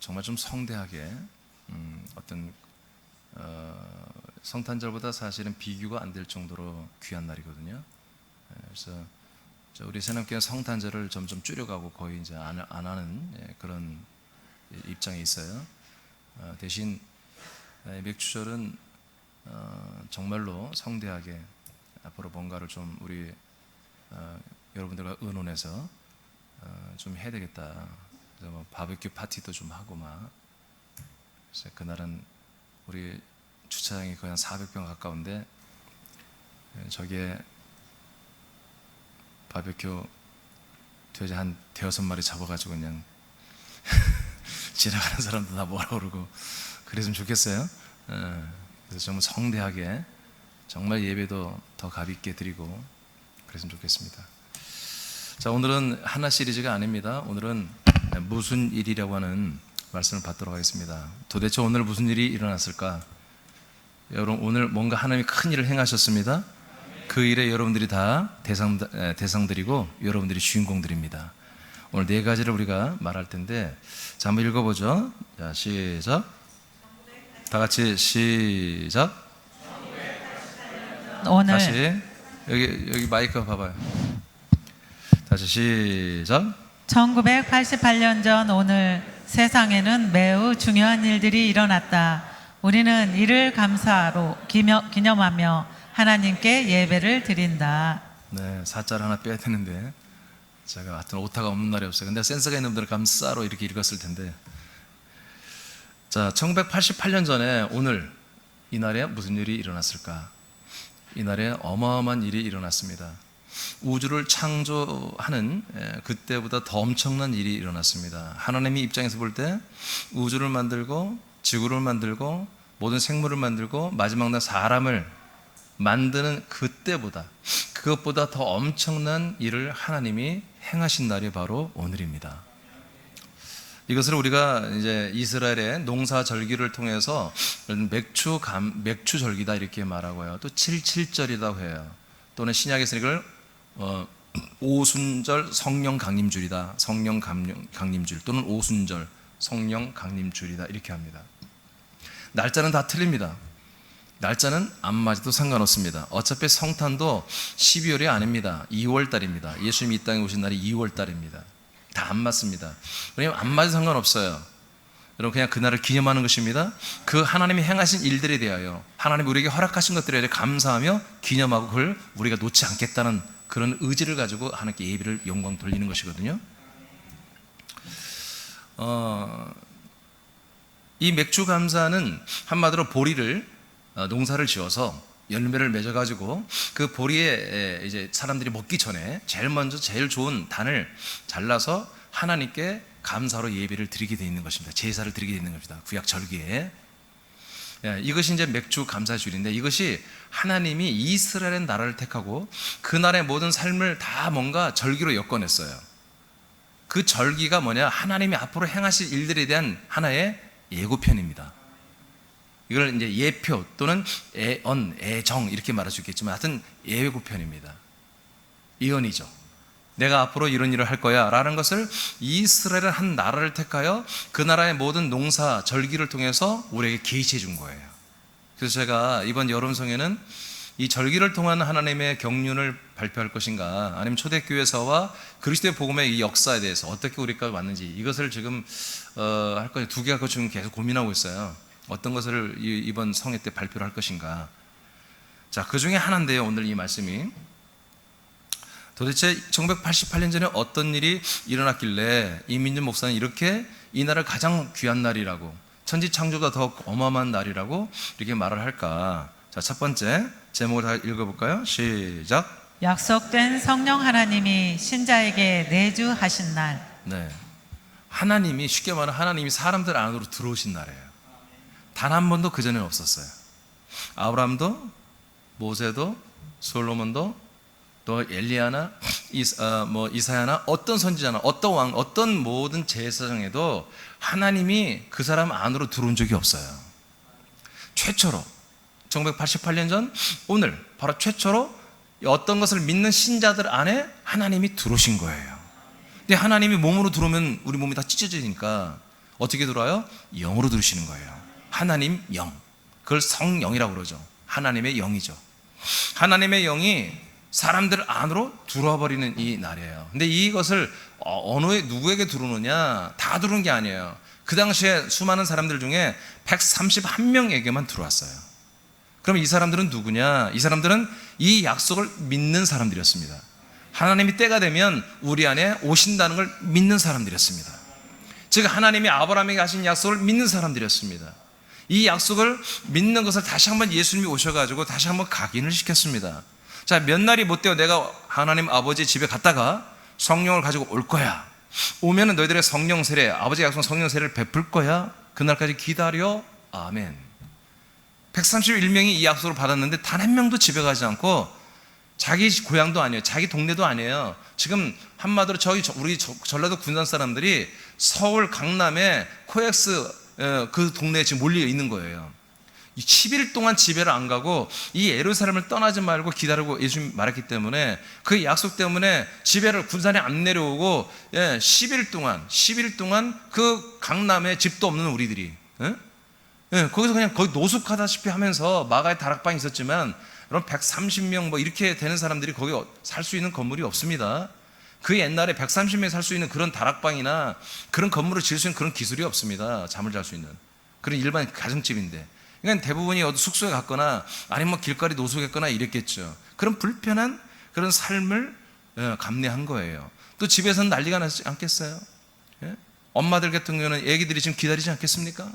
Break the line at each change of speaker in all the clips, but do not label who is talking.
정말 좀 성대하게 어떤 성탄절보다 사실은 비교가 안 될 정도로 귀한 날이거든요. 그래서 우리 새남교회 성탄절을 점점 줄여가고 거의 이제 안 하는 그런 입장에 있어요. 대신 맥주절은 정말로 성대하게 앞으로 뭔가를 좀 우리 여러분들과 의논해서 좀 해야 되겠다. 그래서 뭐 바베큐 파티도 좀 하고 막. 그래서 그날은 우리 주차장이 거의 한 400평 가까운데 저기에 바베큐 돼지 한 대여섯 마리 잡아가지고 그냥 지나가는 사람도 다 뭐라 그러고 그랬으면 좋겠어요. 그래서 정말 성대하게 정말 예배도 더 가볍게 드리고 그랬으면 좋겠습니다. 자, 오늘은 하나 시리즈가 아닙니다. 오늘은 무슨 일이라고 하는 말씀을 받도록 하겠습니다. 도대체 오늘 무슨 일이 일어났을까? 여러분, 오늘 뭔가 하나님이 큰 일을 행하셨습니다. 그 일에 여러분들이 다 대상들이고 여러분들이 주인공들입니다. 오늘 네 가지를 우리가 말할 텐데, 자, 한번 읽어보죠. 자, 시작. 다 같이 시작.
오늘
다시 여기 마이크 봐봐요. 다시 시작.
1988년 전 오늘 세상에는 매우 중요한 일들이 일어났다. 우리는 이를 감사로 기념하며 하나님께 예배를 드린다.
네, 사자를 하나 빼야 되는데 제가 하여튼 오타가 없는 날이 없어요. 근데 센스가 있는 분들은 감사로 이렇게 읽었을 텐데, 자, 1988년 전에 오늘 이날에 무슨 일이 일어났을까? 이날에 어마어마한 일이 일어났습니다. 우주를 창조하는 그때보다 더 엄청난 일이 일어났습니다. 하나님의 입장에서 볼 때 우주를 만들고 지구를 만들고 모든 생물을 만들고 마지막 날 사람을 만드는 그것보다 더 엄청난 일을 하나님이 행하신 날이 바로 오늘입니다. 이것을 우리가 이제 이스라엘의 농사절기를 통해서 맥추절기다 이렇게 말하고 해요. 또 77절이라고 해요. 또는 신약에서 이걸 오순절 성령 강림주일이다. 성령 강림주일 또는 오순절 성령 강림주일이다 이렇게 합니다. 날짜는 다 틀립니다. 날짜는 안 맞아도 상관없습니다. 어차피 성탄도 12월이 아닙니다. 2월 달입니다. 예수님이 이 땅에 오신 날이 2월 달입니다. 다 안 맞습니다. 왜냐하면 안 맞아도 상관없어요. 여러분, 그냥 그날을 기념하는 것입니다. 그 하나님이 행하신 일들에 대하여 하나님이 우리에게 허락하신 것들에 대해 감사하며 기념하고 그걸 우리가 놓지 않겠다는 그런 의지를 가지고 하나님께 예배를 영광 돌리는 것이거든요. 이 맥주 감사는 한마디로 보리를 농사를 지어서 열매를 맺어가지고 그 보리에 이제 사람들이 먹기 전에 제일 좋은 단을 잘라서 하나님께 감사로 예배를 드리게 되어 있는 것입니다. 제사를 드리게 되어 있는 것입니다. 구약 절기에. 이것이 이제 맥주 감사주일인데, 이것이 하나님이 이스라엘의 나라를 택하고 그 나라의 모든 삶을 다 뭔가 절기로 엮어냈어요. 그 절기가 뭐냐? 하나님이 앞으로 행하실 일들에 대한 하나의 예고편입니다. 이걸 이제 예표 또는 애정 이렇게 말할 수 있겠지만 하여튼 예고편입니다. 예언이죠. 내가 앞으로 이런 일을 할 거야 라는 것을 이스라엘은 한 나라를 택하여 그 나라의 모든 농사 절기를 통해서 우리에게 계시해 준 거예요. 그래서 제가 이번 여름성에는 이 절기를 통한 하나님의 경륜을 발표할 것인가, 아니면 초대교회사와 그리스도의 복음의 이 역사에 대해서 어떻게 우리가 왔는지, 이것을 지금 할 것이 두 개가 지금 계속 고민하고 있어요. 어떤 것을 이번 성회 때 발표를 할 것인가. 자, 그 중에 하나인데요, 오늘 이 말씀이 도대체 1988년 전에 어떤 일이 일어났길래 이민준 목사는 이렇게 이 날을 가장 귀한 날이라고, 천지 창조보다 더 어마어마한 날이라고 이렇게 말을 할까. 자, 첫 번째 제목을 다 읽어볼까요? 시작.
약속된 성령 하나님이 신자에게 내주하신 날.
네, 하나님이, 쉽게 말하면 하나님이 사람들 안으로 들어오신 날이에요. 단 한 번도 그전에는 없었어요. 아브라함도, 모세도, 솔로몬도, 또 엘리야나 이사야나 어떤 선지자나 어떤 왕, 어떤 모든 제사장에도 하나님이 그 사람 안으로 들어온 적이 없어요. 최초로 1988년 전 오늘 바로 최초로 어떤 것을 믿는 신자들 안에 하나님이 들어오신 거예요. 근데 하나님이 몸으로 들어오면 우리 몸이 다 찢어지니까 어떻게 들어와요? 영으로 들으시는 거예요. 하나님 영. 그걸 성령이라고 그러죠. 하나님의 영이죠. 하나님의 영이 사람들 안으로 들어와 버리는 이 날이에요. 근데 이것을 누구에게 들어오느냐? 다 들어온 게 아니에요. 그 당시에 수많은 사람들 중에 131명에게만 들어왔어요. 그럼 이 사람들은 누구냐? 이 사람들은 이 약속을 믿는 사람들이었습니다. 하나님이 때가 되면 우리 안에 오신다는 걸 믿는 사람들이었습니다. 즉 하나님이 아브라함에게 하신 약속을 믿는 사람들이었습니다. 이 약속을 믿는 것을 다시 한번 예수님이 오셔가지고 다시 한번 각인을 시켰습니다. 자, 몇 날이 못 되어 내가 하나님 아버지 집에 갔다가 성령을 가지고 올 거야. 오면은 너희들의 성령 세례, 아버지 약속 성령 세례를 베풀 거야. 그날까지 기다려. 아멘. 131명이 이 약속을 받았는데 단 한 명도 집에 가지 않고 자기 고향도 아니에요. 자기 동네도 아니에요. 지금 한마디로 우리 전라도 군산 사람들이 서울 강남에 코엑스 그 동네에 지금 몰려 있는 거예요. 10일 동안 집에를 안 가고 이 예루살렘을 떠나지 말고 기다리고 예수님이 말했기 때문에 그 약속 때문에 집에를 군산에 안 내려오고 10일 동안 그 강남에 집도 없는 우리들이 거기서 그냥 거의 노숙하다시피 하면서 마가에 다락방이 있었지만 여러분 130명 뭐 이렇게 되는 사람들이 거기 살 수 있는 건물이 없습니다. 그 옛날에 130명이 살 수 있는 그런 다락방이나 그런 건물을 지을 수 있는 그런 기술이 없습니다. 잠을 잘 수 있는 그런 일반 가정집인데, 그러니까 대부분이 어디 숙소에 갔거나 아니면 뭐 길거리 노숙했거나 이랬겠죠. 그런 불편한 그런 삶을 감내한 거예요. 또 집에서는 난리가 나지 않겠어요? 엄마들 같은 경우는 애기들이 지금 기다리지 않겠습니까?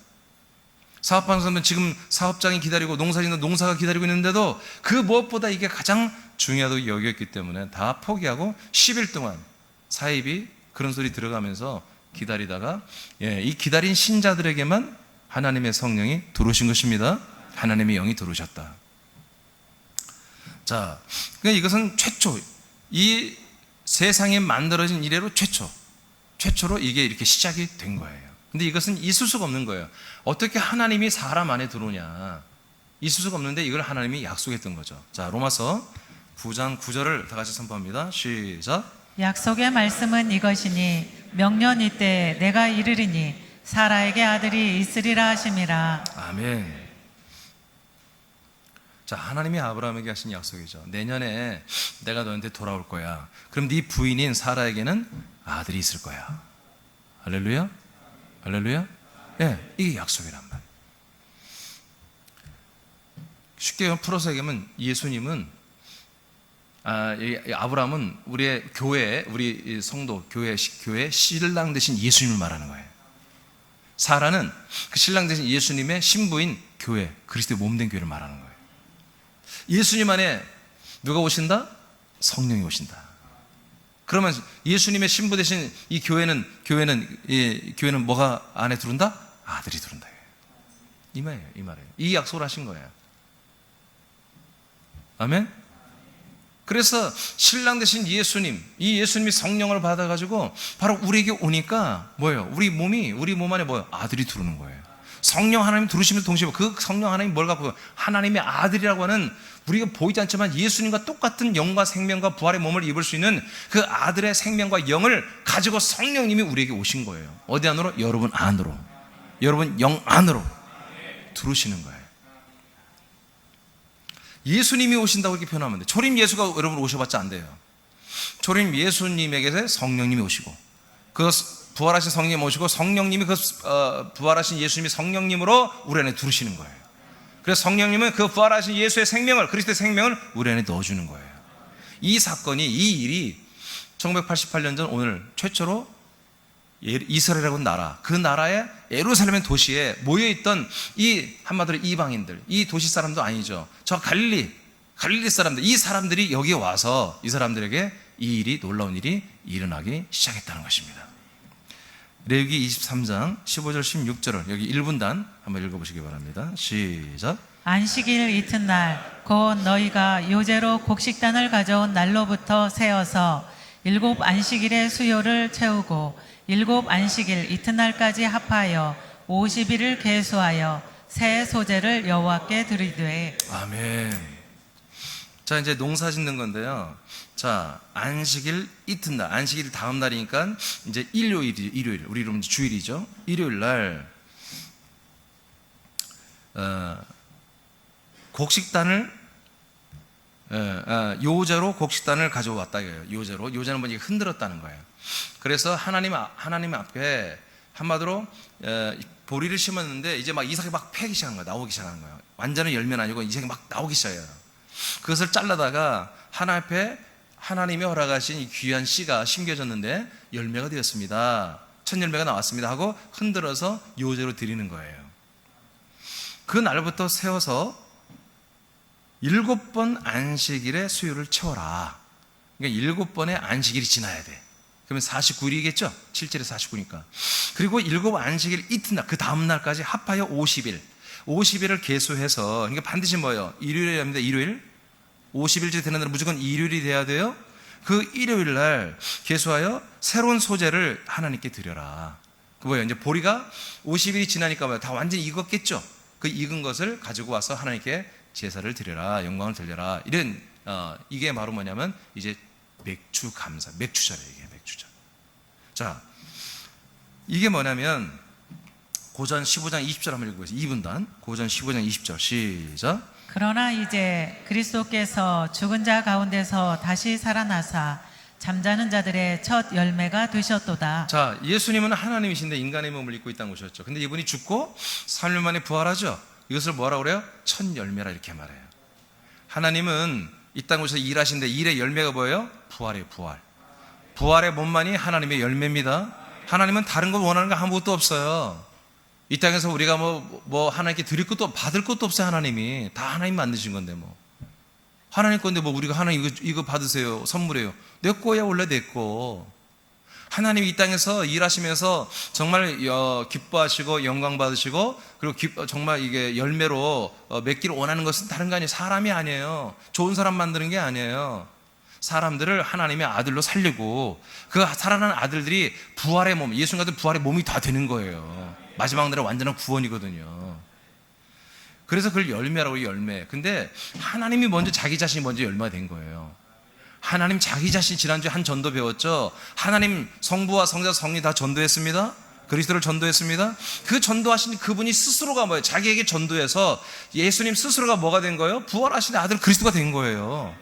사업하는 사람은 지금 사업장이 기다리고 농사짓는 농사가 기다리고 있는데도 그 무엇보다 이게 가장 중요하다고 여겼기 때문에 다 포기하고 10일 동안 사입이 그런 소리 들어가면서 기다리다가 이 기다린 신자들에게만 하나님의 성령이 들어오신 것입니다. 하나님의 영이 들어오셨다. 자, 그러니까 이것은 최초, 이 세상에 만들어진 이래로 최초로 이게 이렇게 시작이 된 거예요. 근데 이것은 있을 수가 없는 거예요. 어떻게 하나님이 사람 안에 들어오냐? 있을 수가 없는데 이걸 하나님이 약속했던 거죠. 자, 로마서 9장 9절을 다 같이 선포합니다. 시작.
약속의 말씀은 이것이니 명년 이때 내가 이르리니 사라에게 아들이 있으리라 하심이라.
아멘. 자, 하나님이 아브라함에게 하신 약속이죠. 내년에 내가 너한테 돌아올 거야. 그럼 네 부인인 사라에게는 아들이 있을 거야. 할렐루야. 할렐루야? 이게 약속이란 말이에요. 쉽게 풀어서 얘기하면 예수님은 아브라함은 우리의 교회, 우리 성도 교회 신랑 대신 예수님을 말하는 거예요. 사라는 그 신랑 대신 예수님의 신부인 교회, 그리스도의 몸된 교회를 말하는 거예요. 예수님 안에 누가 오신다? 성령이 오신다. 그러면 예수님의 신부 대신 이 교회는 뭐가 안에 들어온다? 아들이 들어온다. 이 말이에요. 이 약속을 하신 거예요. 아멘? 그래서 신랑 대신 예수님, 이 예수님이 성령을 받아가지고 바로 우리에게 오니까 뭐예요? 우리 몸 안에 뭐예요? 아들이 들어오는 거예요. 성령 하나님 들으시면서 동시에 그 성령 하나님 뭘 갖고 하나님의 아들이라고 하는 우리가 보이지 않지만 예수님과 똑같은 영과 생명과 부활의 몸을 입을 수 있는 그 아들의 생명과 영을 가지고 성령님이 우리에게 오신 거예요. 어디 안으로? 여러분 안으로. 여러분 영 안으로 들어오시는 거예요. 예수님이 오신다고 이렇게 표현하면 돼요. 초림 예수가 여러분 오셔봤자 안 돼요. 초림 예수님에게 성령님이 오시고 그 부활하신 성령님이 오시고 성령님이 그 부활하신 예수님이 성령님으로 우리 안에 들으시는 거예요. 그래서 성령님은 그 부활하신 예수의 생명을, 그리스도의 생명을 우리 안에 넣어주는 거예요. 이 사건이, 이 일이 1988년 전 오늘 최초로 이스라엘이라고 하는 나라, 그 나라의 예루살렘 도시에 모여있던 이 한마디로 이방인들, 이 도시 사람도 아니죠. 저 갈릴리 사람들, 이 사람들이 여기에 와서 이 사람들에게 이 일이, 놀라운 일이 일어나기 시작했다는 것입니다. 레위기 23장 15절 16절을 여기 1분단 한번 읽어보시기 바랍니다. 시작.
안식일 이튿날 곧 너희가 요제로 곡식단을 가져온 날로부터 세어서 7 안식일의 수요를 채우고 7 안식일 이튿날까지 합하여 50일을 계수하여 새 소제를 여호와께 드리되.
아멘. 자, 이제 농사 짓는 건데요. 자, 안식일 이튿날, 안식일 다음 날이니까 이제 일요일, 우리 이름 주일이죠. 일요일 날, 곡식단을, 요제로 곡식단을 가져왔다 이거예요. 요제는 뭐지? 흔들었다는 거예요. 그래서 하나님 앞에 한마디로 보리를 심었는데 이제 막 이삭이 막 패기 시작한 거예요. 나오기 시작한 거예요. 완전히 열매는 아니고 이삭이 막 나오기 시작해요. 그것을 잘라다가 하나님 앞에 하나님이 허락하신 이 귀한 씨가 심겨졌는데 열매가 되었습니다. 첫 열매가 나왔습니다 하고 흔들어서 요제로 드리는 거예요. 그 날부터 세워서 7번 안식일의 수요를 채워라. 그러니까 7번의 안식일이 지나야 돼. 그러면 49일이겠죠? 7절에 49니까. 그리고 7 안식일 이튿날, 그 다음 날까지 합하여 50일. 50일을 계수해서, 그러니까 반드시 뭐예요? 일요일에 합니다. 일요일. 50일째 되는 날은 무조건 일요일이 돼야 돼요. 그 일요일 날 계수하여 새로운 소재를 하나님께 드려라. 그 뭐예요? 이제 보리가 50일이 지나니까 뭐예요? 다 완전히 익었겠죠? 그 익은 것을 가지고 와서 하나님께 제사를 드려라. 영광을 돌려라. 이런, 이게 바로 뭐냐면 이제 맥주 감사, 맥주절이에요. 이게 맥주절. 자, 이게 뭐냐면 고전 15장 20절 한번 읽어보겠습니다. 2분단 고전 15장 20절 시작.
그러나 이제 그리스도께서 죽은 자 가운데서 다시 살아나사 잠자는 자들의 첫 열매가 되셨도다.
자, 예수님은 하나님이신데 인간의 몸을 입고 이 땅 오셨죠. 근데 이분이 죽고 3일 만에 부활하죠. 이것을 뭐라고 그래요? 첫 열매라 이렇게 말해요. 하나님은 이 땅 오셔서 일하신데 일의 열매가 뭐예요? 부활이에요. 부활. 부활의 몸만이 하나님의 열매입니다. 하나님은 다른 거 원하는 거 아무것도 없어요. 이 땅에서 우리가 뭐 하나님께 드릴 것도 받을 것도 없어요. 하나님이 다 하나님 만드신 건데 뭐 하나님 건데 뭐 우리가 하나님 이거 받으세요 선물이에요. 내 거야 원래 내 거. 하나님이 이 땅에서 일하시면서 정말 기뻐하시고 영광 받으시고 그리고 정말 이게 열매로 맺기를 원하는 것은 다른 거 아니에요. 사람이 아니에요. 좋은 사람 만드는 게 아니에요. 사람들을 하나님의 아들로 살리고 그 살아나는 아들들이 부활의 몸, 예수님 같은 부활의 몸이 다 되는 거예요. 마지막 날은 완전한 구원이거든요. 그래서 그걸 열매라고 열매. 근데 하나님이 먼저 자기 자신이 먼저 열매가 된 거예요. 하나님 자기 자신 지난주에 한 전도 배웠죠. 하나님 성부와 성자 성리 다 전도했습니다. 그리스도를 전도했습니다. 그 전도하신 그분이 스스로가 뭐예요? 자기에게 전도해서 예수님 스스로가 뭐가 된 거예요? 부활하신 아들 그리스도가 된 거예요.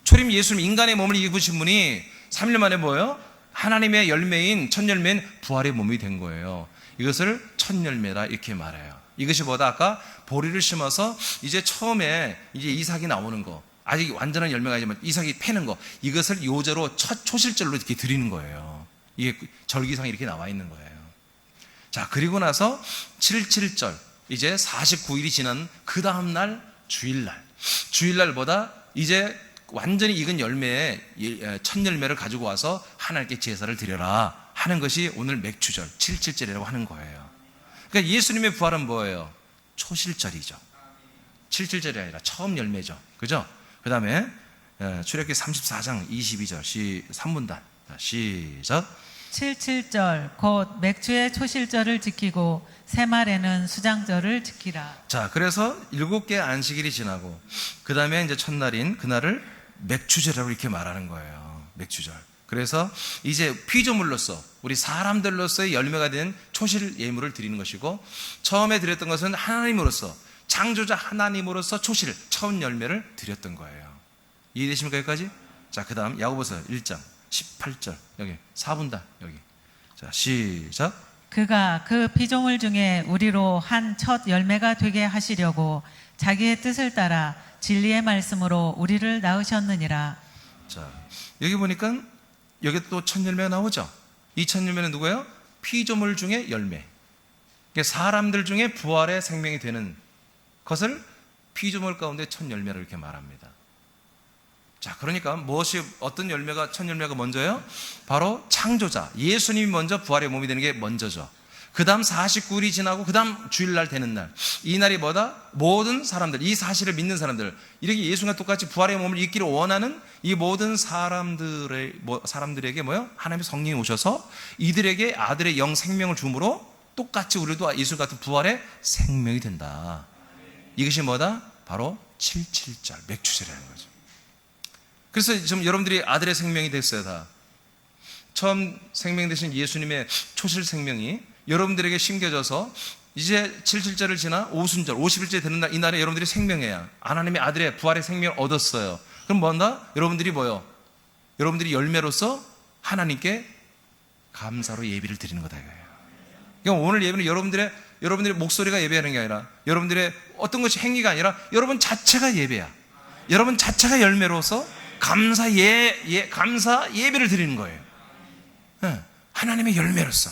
초림 예수님 인간의 몸을 입으신 분이 3일 만에 뭐예요? 하나님의 열매인 첫 열매인 부활의 몸이 된 거예요. 이것을 첫 열매라 이렇게 말해요. 이것이 뭐다? 아까 보리를 심어서 이제 처음에 이제 이삭이 나오는 거, 아직 완전한 열매가 아니지만 이삭이 패는 거, 이것을 요제로 첫 초실절로 이렇게 드리는 거예요. 이게 절기상에 이렇게 나와 있는 거예요. 자, 그리고 나서 77절, 이제 49일이 지난 그 다음날 주일날보다 이제 완전히 익은 열매의 첫 열매를 가지고 와서 하나님께 제사를 드려라 하는 것이 오늘 맥주절 77절이라고 하는 거예요. 그러니까 예수님의 부활은 뭐예요? 초실절이죠. 77절이 아니라 처음 열매죠. 그죠? 그 다음에 출애굽기 34장 22절 3분단 시작.
77절 곧 맥주의 초실절을 지키고 새말에는 수장절을 지키라.
자, 그래서 7개 안식일이 지나고 그 다음에 이제 첫날인 그날을 맥주절이라고 이렇게 말하는 거예요. 맥주절. 그래서 이제 피조물로서 우리 사람들로서의 열매가 된 초실 예물을 드리는 것이고 처음에 드렸던 것은 하나님으로서 창조자 하나님으로서 초실 처음 열매를 드렸던 거예요. 이해되십니까 여기까지? 자, 그 다음 야고보서 1장 18절 여기 4분단 여기 자 시작.
그가 그 피조물 중에 우리로 한 첫 열매가 되게 하시려고 자기의 뜻을 따라 진리의 말씀으로 우리를 낳으셨느니라.
자, 여기 보니까 여기 또 첫 열매가 나오죠. 이 첫 열매는 누구예요? 피조물 중에 열매. 사람들 중에 부활의 생명이 되는 것을 피조물 가운데 첫 열매를 이렇게 말합니다. 자, 그러니까 무엇이 어떤 열매가 첫 열매가 먼저예요? 바로 창조자 예수님이 먼저 부활의 몸이 되는 게 먼저죠. 그 다음 49일이 지나고 그 다음 주일날 되는 날, 이 날이 뭐다? 모든 사람들, 이 사실을 믿는 사람들, 이렇게 예수님과 똑같이 부활의 몸을 입기를 원하는 이 모든 사람들에게 뭐요? 하나님의 성령이 오셔서 이들에게 아들의 영 생명을 주므로 똑같이 우리도 예수 같은 부활의 생명이 된다. 이것이 뭐다? 바로 77절 맥추절이라는 거죠. 그래서 지금 여러분들이 아들의 생명이 됐어요. 다 처음 생명 되신 예수님의 초실 생명이 여러분들에게 심겨져서 이제 77절을 지나 오순절 50일째 되는 날, 이 날에 여러분들이 생명해야 하나님의 아들의 부활의 생명을 얻었어요. 그럼 뭔가 여러분들이 뭐요? 여러분들이 열매로서 하나님께 감사로 예배를 드리는 거다 이거예요. 그러니까 오늘 예배는 여러분들의 목소리가 예배하는 게 아니라, 여러분들의 어떤 것이 행위가 아니라 여러분 자체가 예배야. 여러분 자체가 열매로서 감사 예배를 드리는 거예요. 네, 하나님의 열매로서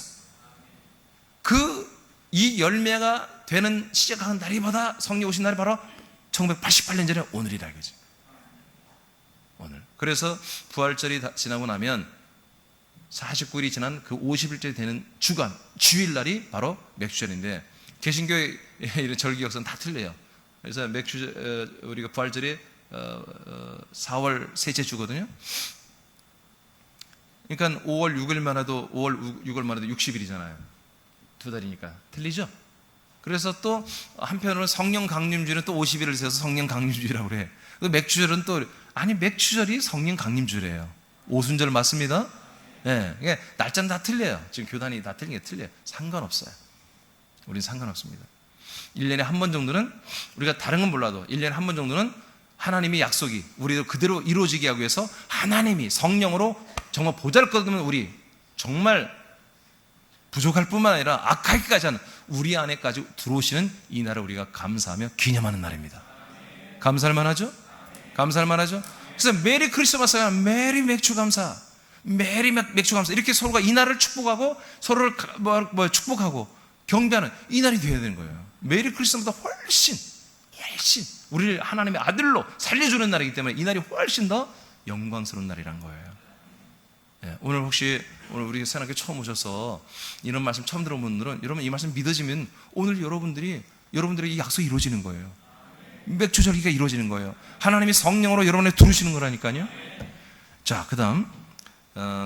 이 열매가 되는 시작하는 날이보다 성령 오신 날이 바로 1988년 전에 오늘이다 이거지. 오늘. 그래서 부활절이 지나고 나면 49일이 지난 그 50일째 되는 주일날이 바로 맥주절인데, 개신교의 이런 절기 역사는 다 틀려요. 그래서 우리가 부활절이 4월 셋째 주거든요. 그러니까 5월 6일만 해도 60일이잖아요. 두 달이니까 틀리죠. 그래서 또 한편으로는 성령 강림주일은 또 50일을 세워서 성령 강림주일이라고 그래. 맥주절은 또 맥주절이 성령 강림주일이에요. 오순절 맞습니다. 네, 날짜는 다 틀려요. 지금 교단이 다 틀린 게 틀려요. 상관없어요. 우리는 상관없습니다. 1년에 한 번 정도는, 우리가 다른 건 몰라도 1년에 한 번 정도는 하나님의 약속이 우리도 그대로 이루어지게 하기 위해서 하나님이 성령으로 정말 보잘것없는 우리, 정말 부족할 뿐만 아니라 악하기까지 하는 우리 안에까지 들어오시는 이 날을 우리가 감사하며 기념하는 날입니다. 감사할 만하죠? 감사할 만하죠? 그래서 메리 크리스마스가 메리 맥주 감사, 메리 맥주 감사, 이렇게 서로가 이 날을 축복하고 서로를 축복하고 경배하는 이 날이 되어야 되는 거예요. 메리 크리스마스보다 훨씬 우리를 하나님의 아들로 살려주는 날이기 때문에 이 날이 훨씬 더 영광스러운 날이란 거예요. 네, 오늘 우리 새학교 처음 오셔서 이런 말씀 처음 들어본 분들은, 여러분 이 말씀 믿어지면 오늘 여러분들의 이 약속이 이루어지는 거예요. 맥주절기가 이루어지는 거예요. 하나님이 성령으로 여러분을 두르시는 거라니까요. 자, 그 다음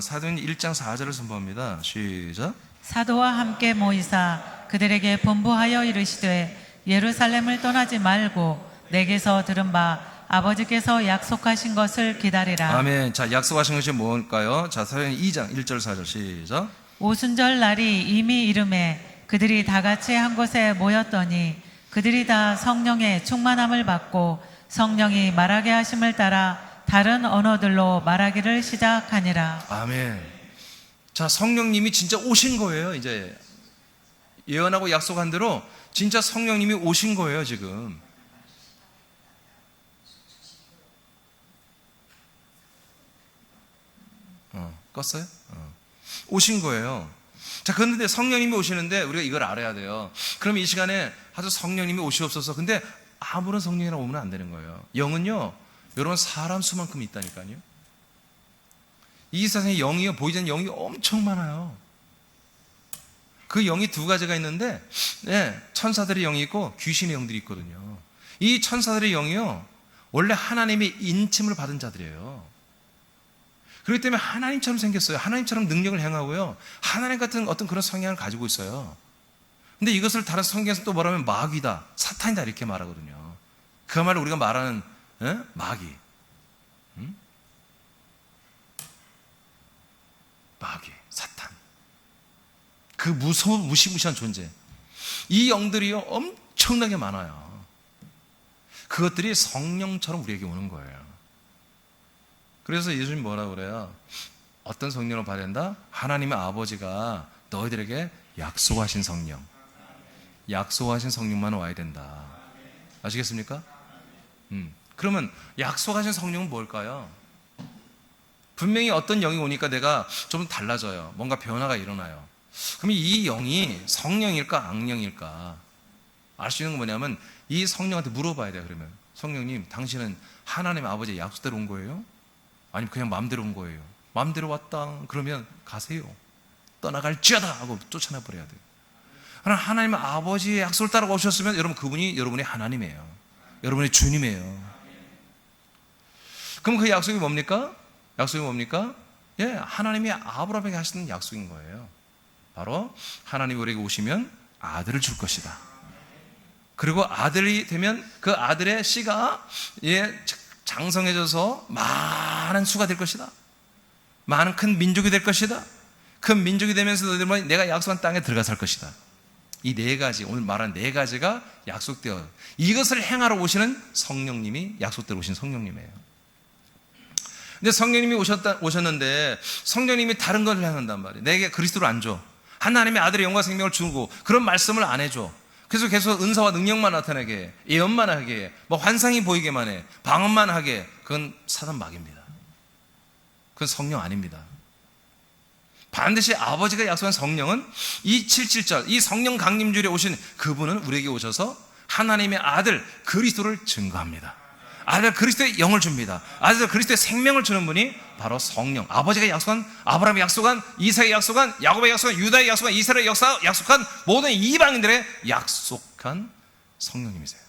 사도행전 1장 4절을 선포합니다. 시작.
사도와 함께 모이사 그들에게 분부하여 이르시되 예루살렘을 떠나지 말고 내게서 들은 바 아버지께서 약속하신 것을 기다리라.
아멘. 자, 약속하신 것이 뭘까요? 자, 사도행전 2장 1절 4절 시작.
오순절 날이 이미 이름에 그들이 다 같이 한 곳에 모였더니 그들이 다 성령의 충만함을 받고 성령이 말하게 하심을 따라 다른 언어들로 말하기를 시작하니라.
아멘. 자, 성령님이 진짜 오신 거예요. 이제 예언하고 약속한 대로 진짜 성령님이 오신 거예요. 지금 껐어요? 오신 거예요. 자, 그런데 성령님이 오시는데 우리가 이걸 알아야 돼요. 그럼 이 시간에 아주 성령님이 오시옵소서. 근데 아무런 성령이랑 오면 안 되는 거예요. 영은요, 여러분 사람 수만큼 있다니까요. 이 세상에 영이요, 보이지 않는 영이 엄청 많아요. 그 영이 두 가지가 있는데, 네, 천사들의 영이 있고 귀신의 영들이 있거든요. 이 천사들의 영이요, 원래 하나님의 인침을 받은 자들이에요. 그렇기 때문에 하나님처럼 생겼어요. 하나님처럼 능력을 행하고요, 하나님 같은 어떤 그런 성향을 가지고 있어요. 근데 이것을 다른 성경에서 또 뭐라면 마귀다, 사탄이다 이렇게 말하거든요. 그야말로 우리가 말하는 마귀, 마귀, 사탄, 그 무시무시한 존재, 이 영들이요 엄청나게 많아요. 그것들이 성령처럼 우리에게 오는 거예요. 그래서 예수님이 뭐라고 그래요? 어떤 성령을 받아야 된다? 하나님의 아버지가 너희들에게 약속하신 성령, 약속하신 성령만 와야 된다. 아시겠습니까? 그러면 약속하신 성령은 뭘까요? 분명히 어떤 영이 오니까 내가 좀 달라져요. 뭔가 변화가 일어나요. 그럼 이 영이 성령일까 악령일까? 알 수 있는 건 뭐냐면 이 성령한테 물어봐야 돼요. 그러면 성령님, 당신은 하나님의 아버지의 약속대로 온 거예요? 아니면 그냥 마음대로 온 거예요? 마음대로 왔다 그러면 가세요. 떠나갈지어다 하고 쫓아내 버려야 돼요. 하나님의 아버지의 약속을 따라 오셨으면 여러분, 그분이 여러분의 하나님이에요. 여러분의 주님이에요. 그럼 그 약속이 뭡니까? 약속이 뭡니까? 예, 하나님이 아브라함에게 하시는 약속인 거예요. 바로 하나님이 우리에게 오시면 아들을 줄 것이다. 그리고 아들이 되면 그 아들의 씨가 장성해져서 많은 수가 될 것이다. 많은 큰 민족이 될 것이다. 큰 민족이 되면서 너희들은 내가 약속한 땅에 들어가 살 것이다. 이 네 가지, 오늘 말한 네 가지가 약속되어 이것을 행하러 오시는 성령님이 약속대로 오신 성령님이에요. 근데 성령님이 오셨는데 성령님이 다른 걸 행한단 말이에요. 내게 그리스도를 안 줘. 하나님의 아들의 영과 생명을 주고 그런 말씀을 안 해줘. 그래서 계속 은사와 능력만 나타나게 해. 예언만 하게 해. 뭐 환상이 보이게만 해. 방언만 하게 해. 그건 사단 마귀입니다. 그건 성령 아닙니다. 반드시 아버지가 약속한 성령은 이 77절, 이 성령 강림주일에 오신 그분은 우리에게 오셔서 하나님의 아들 그리스도를 증거합니다. 아들 그리스도의 영을 줍니다. 아들 그리스도의 생명을 주는 분이 바로 성령. 아버지가 약속한, 아브라함이 약속한, 이삭이 약속한, 야곱의 약속한, 유다의 약속한, 이스라엘의 약속한 모든 이방인들의 약속한 성령님이세요.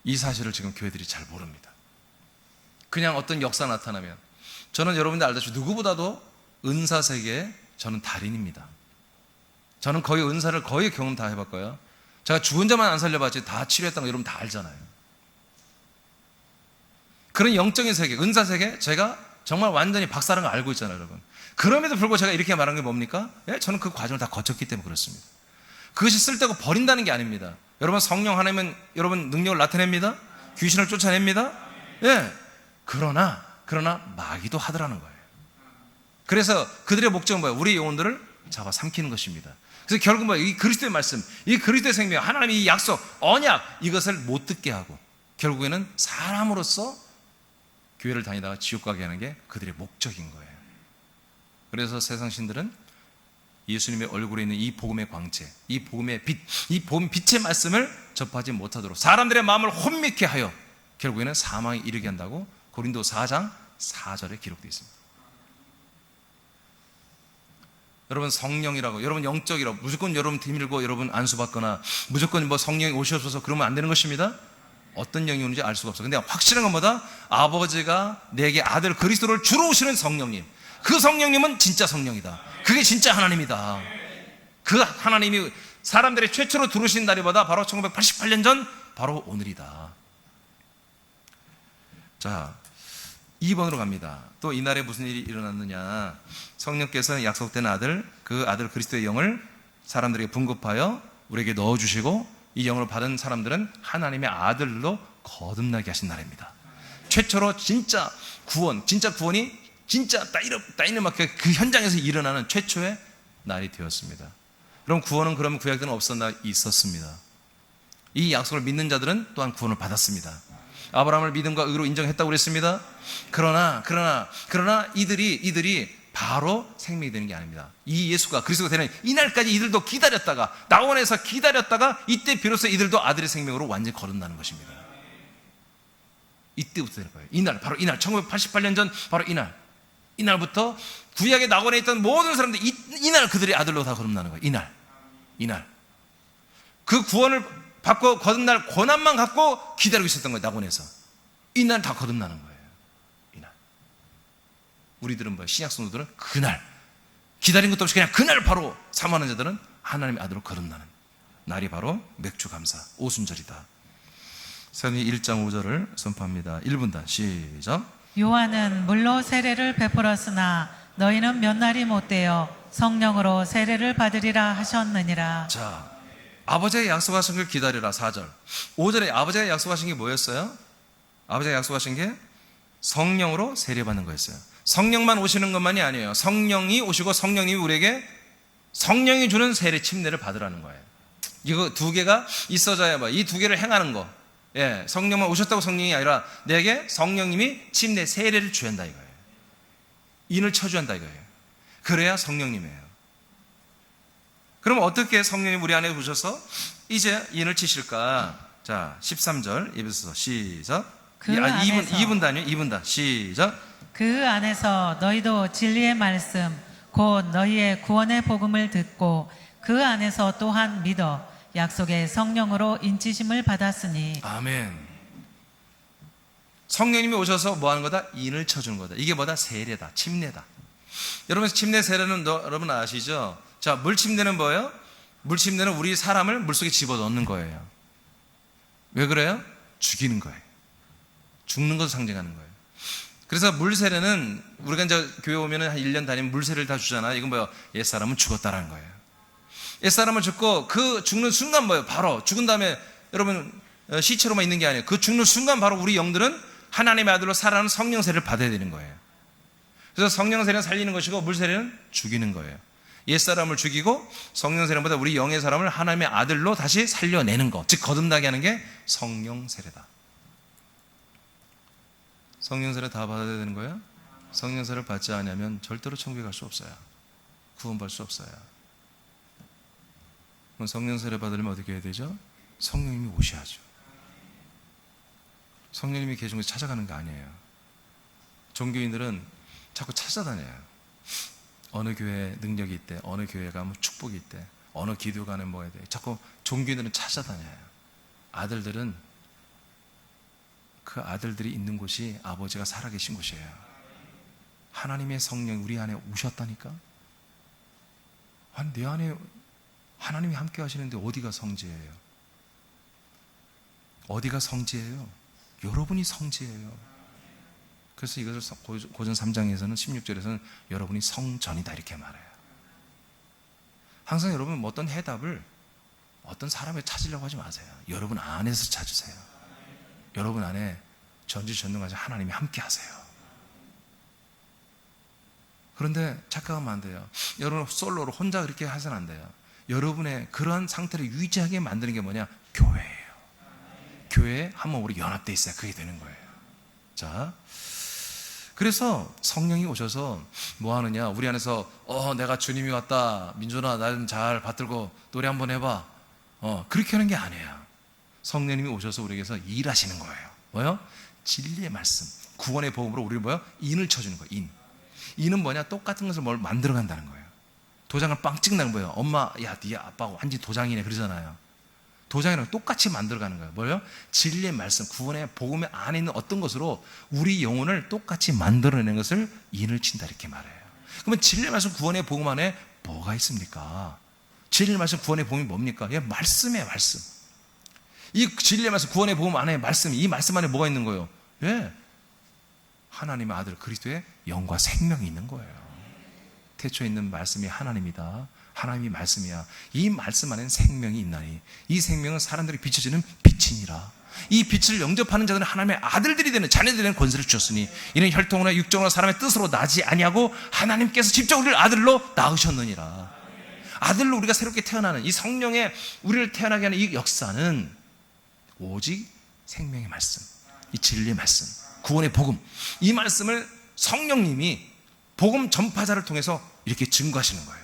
이 사실을 지금 교회들이 잘 모릅니다. 그냥 어떤 역사 나타나면, 저는 여러분들 알다시피 누구보다도 은사 세계에 저는 달인입니다. 저는 거의 은사를 거의 경험 다 해봤고요. 제가 죽은 자만 안 살려봤지 다 치료했다는 거 여러분 다 알잖아요. 그런 영적인 세계, 은사 세계, 제가 정말 완전히 박사라는 걸 알고 있잖아요, 여러분. 그럼에도 불구하고 제가 이렇게 말한 게 뭡니까? 저는 그 과정을 다 거쳤기 때문에 그렇습니다. 그것이 쓸데고 버린다는 게 아닙니다. 여러분, 성령 하나님은 여러분 능력을 나타냅니다. 귀신을 쫓아냅니다. 그러나 마귀도 하더라는 거예요. 그래서 그들의 목적은 뭐예요? 우리 영혼들을 잡아 삼키는 것입니다. 그래서 결국 뭐예요? 이 그리스도의 말씀, 이 그리스도의 생명, 하나님의 이 약속, 언약, 이것을 못 듣게 하고 결국에는 사람으로서 교회를 다니다가 지옥 가게 하는 게 그들의 목적인 거예요. 그래서 세상 신들은 예수님의 얼굴에 있는 이 복음의 광채, 이 복음의 빛, 이 복음 빛의 말씀을 접하지 못하도록 사람들의 마음을 혼미케 하여 결국에는 사망에 이르게 한다고 고린도 4장 4절에 기록되어 있습니다. 여러분, 성령이라고, 여러분 영적이라고 무조건 여러분 드밀고 여러분 안수받거나 무조건 뭐 성령이 오셔서 그러면 안 되는 것입니다. 어떤 영이 오는지 알 수가 없어요. 근데 확실한 건 뭐다? 아버지가 내게 아들 그리스도를 주러 오시는 성령님, 그 성령님은 진짜 성령이다. 그게 진짜 하나님이다. 그 하나님이 사람들이 최초로 들어오신 날이보다 바로 1988년 전 바로 오늘이다. 자, 2번으로 갑니다. 또 이날에 무슨 일이 일어났느냐? 성령께서 약속된 아들, 그 아들 그리스도의 영을 사람들에게 분급하여 우리에게 넣어주시고 이 영을 받은 사람들은 하나님의 아들로 거듭나게 하신 날입니다. 최초로 진짜 구원이 진짜 따이르마게 그 현장에서 일어나는 최초의 날이 되었습니다. 그럼 구원은 그러면 구약 때는 없었나? 있었습니다. 이 약속을 믿는 자들은 또한 구원을 받았습니다. 아브라함을 믿음과 의로 인정했다고 그랬습니다. 그러나 이들이 바로 생명이 되는 게 아닙니다. 이 예수가 그리스도가 되는 이날까지 이들도 기다렸다가 낙원에서 기다렸다가 이때 비로소 이들도 아들의 생명으로 완전히 거듭나는 것입니다. 이때부터 되는 거예요. 이날, 바로 이날, 1988년 전 바로 이날부터 구약의 낙원에 있던 모든 사람들이 이날 그들의 아들로 다 거듭나는 거예요. 이날 그 구원을 받고 거듭날 권한만 갖고 기다리고 있었던 거예요. 낙원에서 이날 다 거듭나는 거예요. 이날 우리들은 뭐 신약 성도들은 그날 기다린 것도 없이 그냥 그날 바로 사모하는 자들은 하나님의 아들로 거듭나는 날이 바로 맥주감사 오순절이다. 사도행전 1장 5절을 선포합니다. 1분단 시작.
요한은 물로 세례를 베풀었으나 너희는 몇 날이 못되어 성령으로 세례를 받으리라 하셨느니라.
자, 아버지가 약속하신 걸 기다리라. 4절 5절에 아버지가 약속하신 게 뭐였어요? 아버지가 약속하신 게 성령으로 세례받는 거였어요. 성령만 오시는 것만이 아니에요. 성령이 오시고 성령님이 우리에게 성령이 주는 세례 침례를 받으라는 거예요. 이거 두 개가 있어져야 이 두 개를 행하는 거. 성령만 오셨다고 성령이 아니라 내게 성령님이 침례 세례를 주한다 이거예요. 인을 쳐주한다 이거예요. 그래야 성령님이에요. 그럼 어떻게 성령이 우리 안에 오셔서 이제 인을 치실까? 자, 13절 에베소서 시작. 2분단이요. 시작.
그 안에서 너희도 진리의 말씀 곧 너희의 구원의 복음을 듣고 그 안에서 또한 믿어 약속의 성령으로 인치심을 받았으니. 아멘.
성령님이 오셔서 뭐 하는 거다? 인을 쳐주는 거다. 이게 뭐다? 세례다. 침례다. 여러분 침례 세례는 여러분 아시죠? 자, 물 침례는 뭐예요? 물침대는 우리 사람을 물속에 집어넣는 거예요. 왜 그래요? 죽이는 거예요. 죽는 것을 상징하는 거예요. 그래서 물세례는 우리가 이제 교회 오면은 한 1년 다니면 물세례를 다 주잖아요. 이건 뭐예요? 옛사람은 죽었다라는 거예요. 옛사람은 죽고 그 죽는 순간 뭐예요? 바로 죽은 다음에 여러분 시체로만 있는 게 아니에요. 그 죽는 순간 바로 우리 영들은 하나님의 아들로 살아가는 성령 세례를 받아야 되는 거예요. 그래서 성령 세례는 살리는 것이고 물 세례는 죽이는 거예요. 옛사람을 죽이고 성령 세례보다 우리 영의 사람을 하나님의 아들로 다시 살려내는 것, 즉 거듭나게 하는 게 성령 세례다. 성령 세례 다 받아야 되는 거예요? 성령 세례를 받지 않으면 절대로 천국에 갈 수 없어요. 구원받을 수 없어요. 그럼 성령 세례 받으려면 어떻게 해야 되죠? 성령님이 오셔야죠. 성령님이 계신 곳에 찾아가는 거 아니에요. 종교인들은 자꾸 찾아다녀요. 어느 교회에 능력이 있대, 어느 교회 가면 축복이 있대, 어느 기도가는 뭐야 돼. 자꾸 종교인들은 찾아다녀요. 아들들은 그 아들들이 있는 곳이 아버지가 살아계신 곳이에요. 하나님의 성령이 우리 안에 오셨다니까. 아니, 내 안에 하나님이 함께 하시는데 어디가 성지예요? 어디가 성지예요? 여러분이 성지예요. 그래서 이것을 고전 3장에서는 16절에서는 여러분이 성전이다 이렇게 말해요. 항상 여러분 어떤 해답을 어떤 사람에 찾으려고 하지 마세요. 여러분 안에서 찾으세요. 여러분 안에 전지전능하신 하나님이 함께 하세요. 그런데 착각하면 안 돼요. 여러분 솔로로 혼자 그렇게 하셔는 안 돼요. 여러분의 그러한 상태를 유지하게 만드는 게 뭐냐? 교회예요. 교회에 한 몸으로 연합되어 있어야 그게 되는 거예요. 자, 그래서 성령이 오셔서 뭐 하느냐? 우리 안에서 내가 주님이 왔다, 민준아 나 좀 잘 받들고 노래 한번 해봐, 그렇게 하는 게 아니에요. 성령님이 오셔서 우리에게서 일하시는 거예요. 뭐요? 진리의 말씀, 구원의 복음으로 우리를 뭐요? 인을 쳐주는 거예요. 인은 뭐냐? 똑같은 것을 뭘 만들어 간다는 거예요. 도장을 빵 찍는 거예요. 엄마, 야, 네 아빠가 완전 도장이네 그러잖아요. 도장이랑 똑같이 만들어가는 거예요. 뭐예요? 진리의 말씀, 구원의 복음의 안에 있는 어떤 것으로 우리 영혼을 똑같이 만들어내는 것을 인을 친다 이렇게 말해요. 그러면 진리의 말씀, 구원의 복음 안에 뭐가 있습니까? 진리의 말씀, 구원의 복음이 뭡니까? 예, 말씀이에요, 말씀. 이 진리의 말씀, 구원의 복음 안에 말씀, 이 말씀 안에 뭐가 있는 거예요? 예, 하나님의 아들 그리스도의 영과 생명이 있는 거예요. 태초에 있는 말씀이 하나님이다. 하나님이 말씀이야. 이 말씀 안에는 생명이 있나니 이 생명은 사람들이 비춰지는 빛이니라. 이 빛을 영접하는 자들은 하나님의 아들들이 되는, 자녀들이 되는 권세를 주셨으니 이는 혈통이나 육정이나 사람의 뜻으로 나지 아니하고 하나님께서 직접 우리를 아들로 낳으셨느니라. 아들로 우리가 새롭게 태어나는 이 성령의 우리를 태어나게 하는 이 역사는 오직 생명의 말씀, 이 진리의 말씀, 구원의 복음, 이 말씀을 성령님이 복음 전파자를 통해서 이렇게 증거하시는 거예요.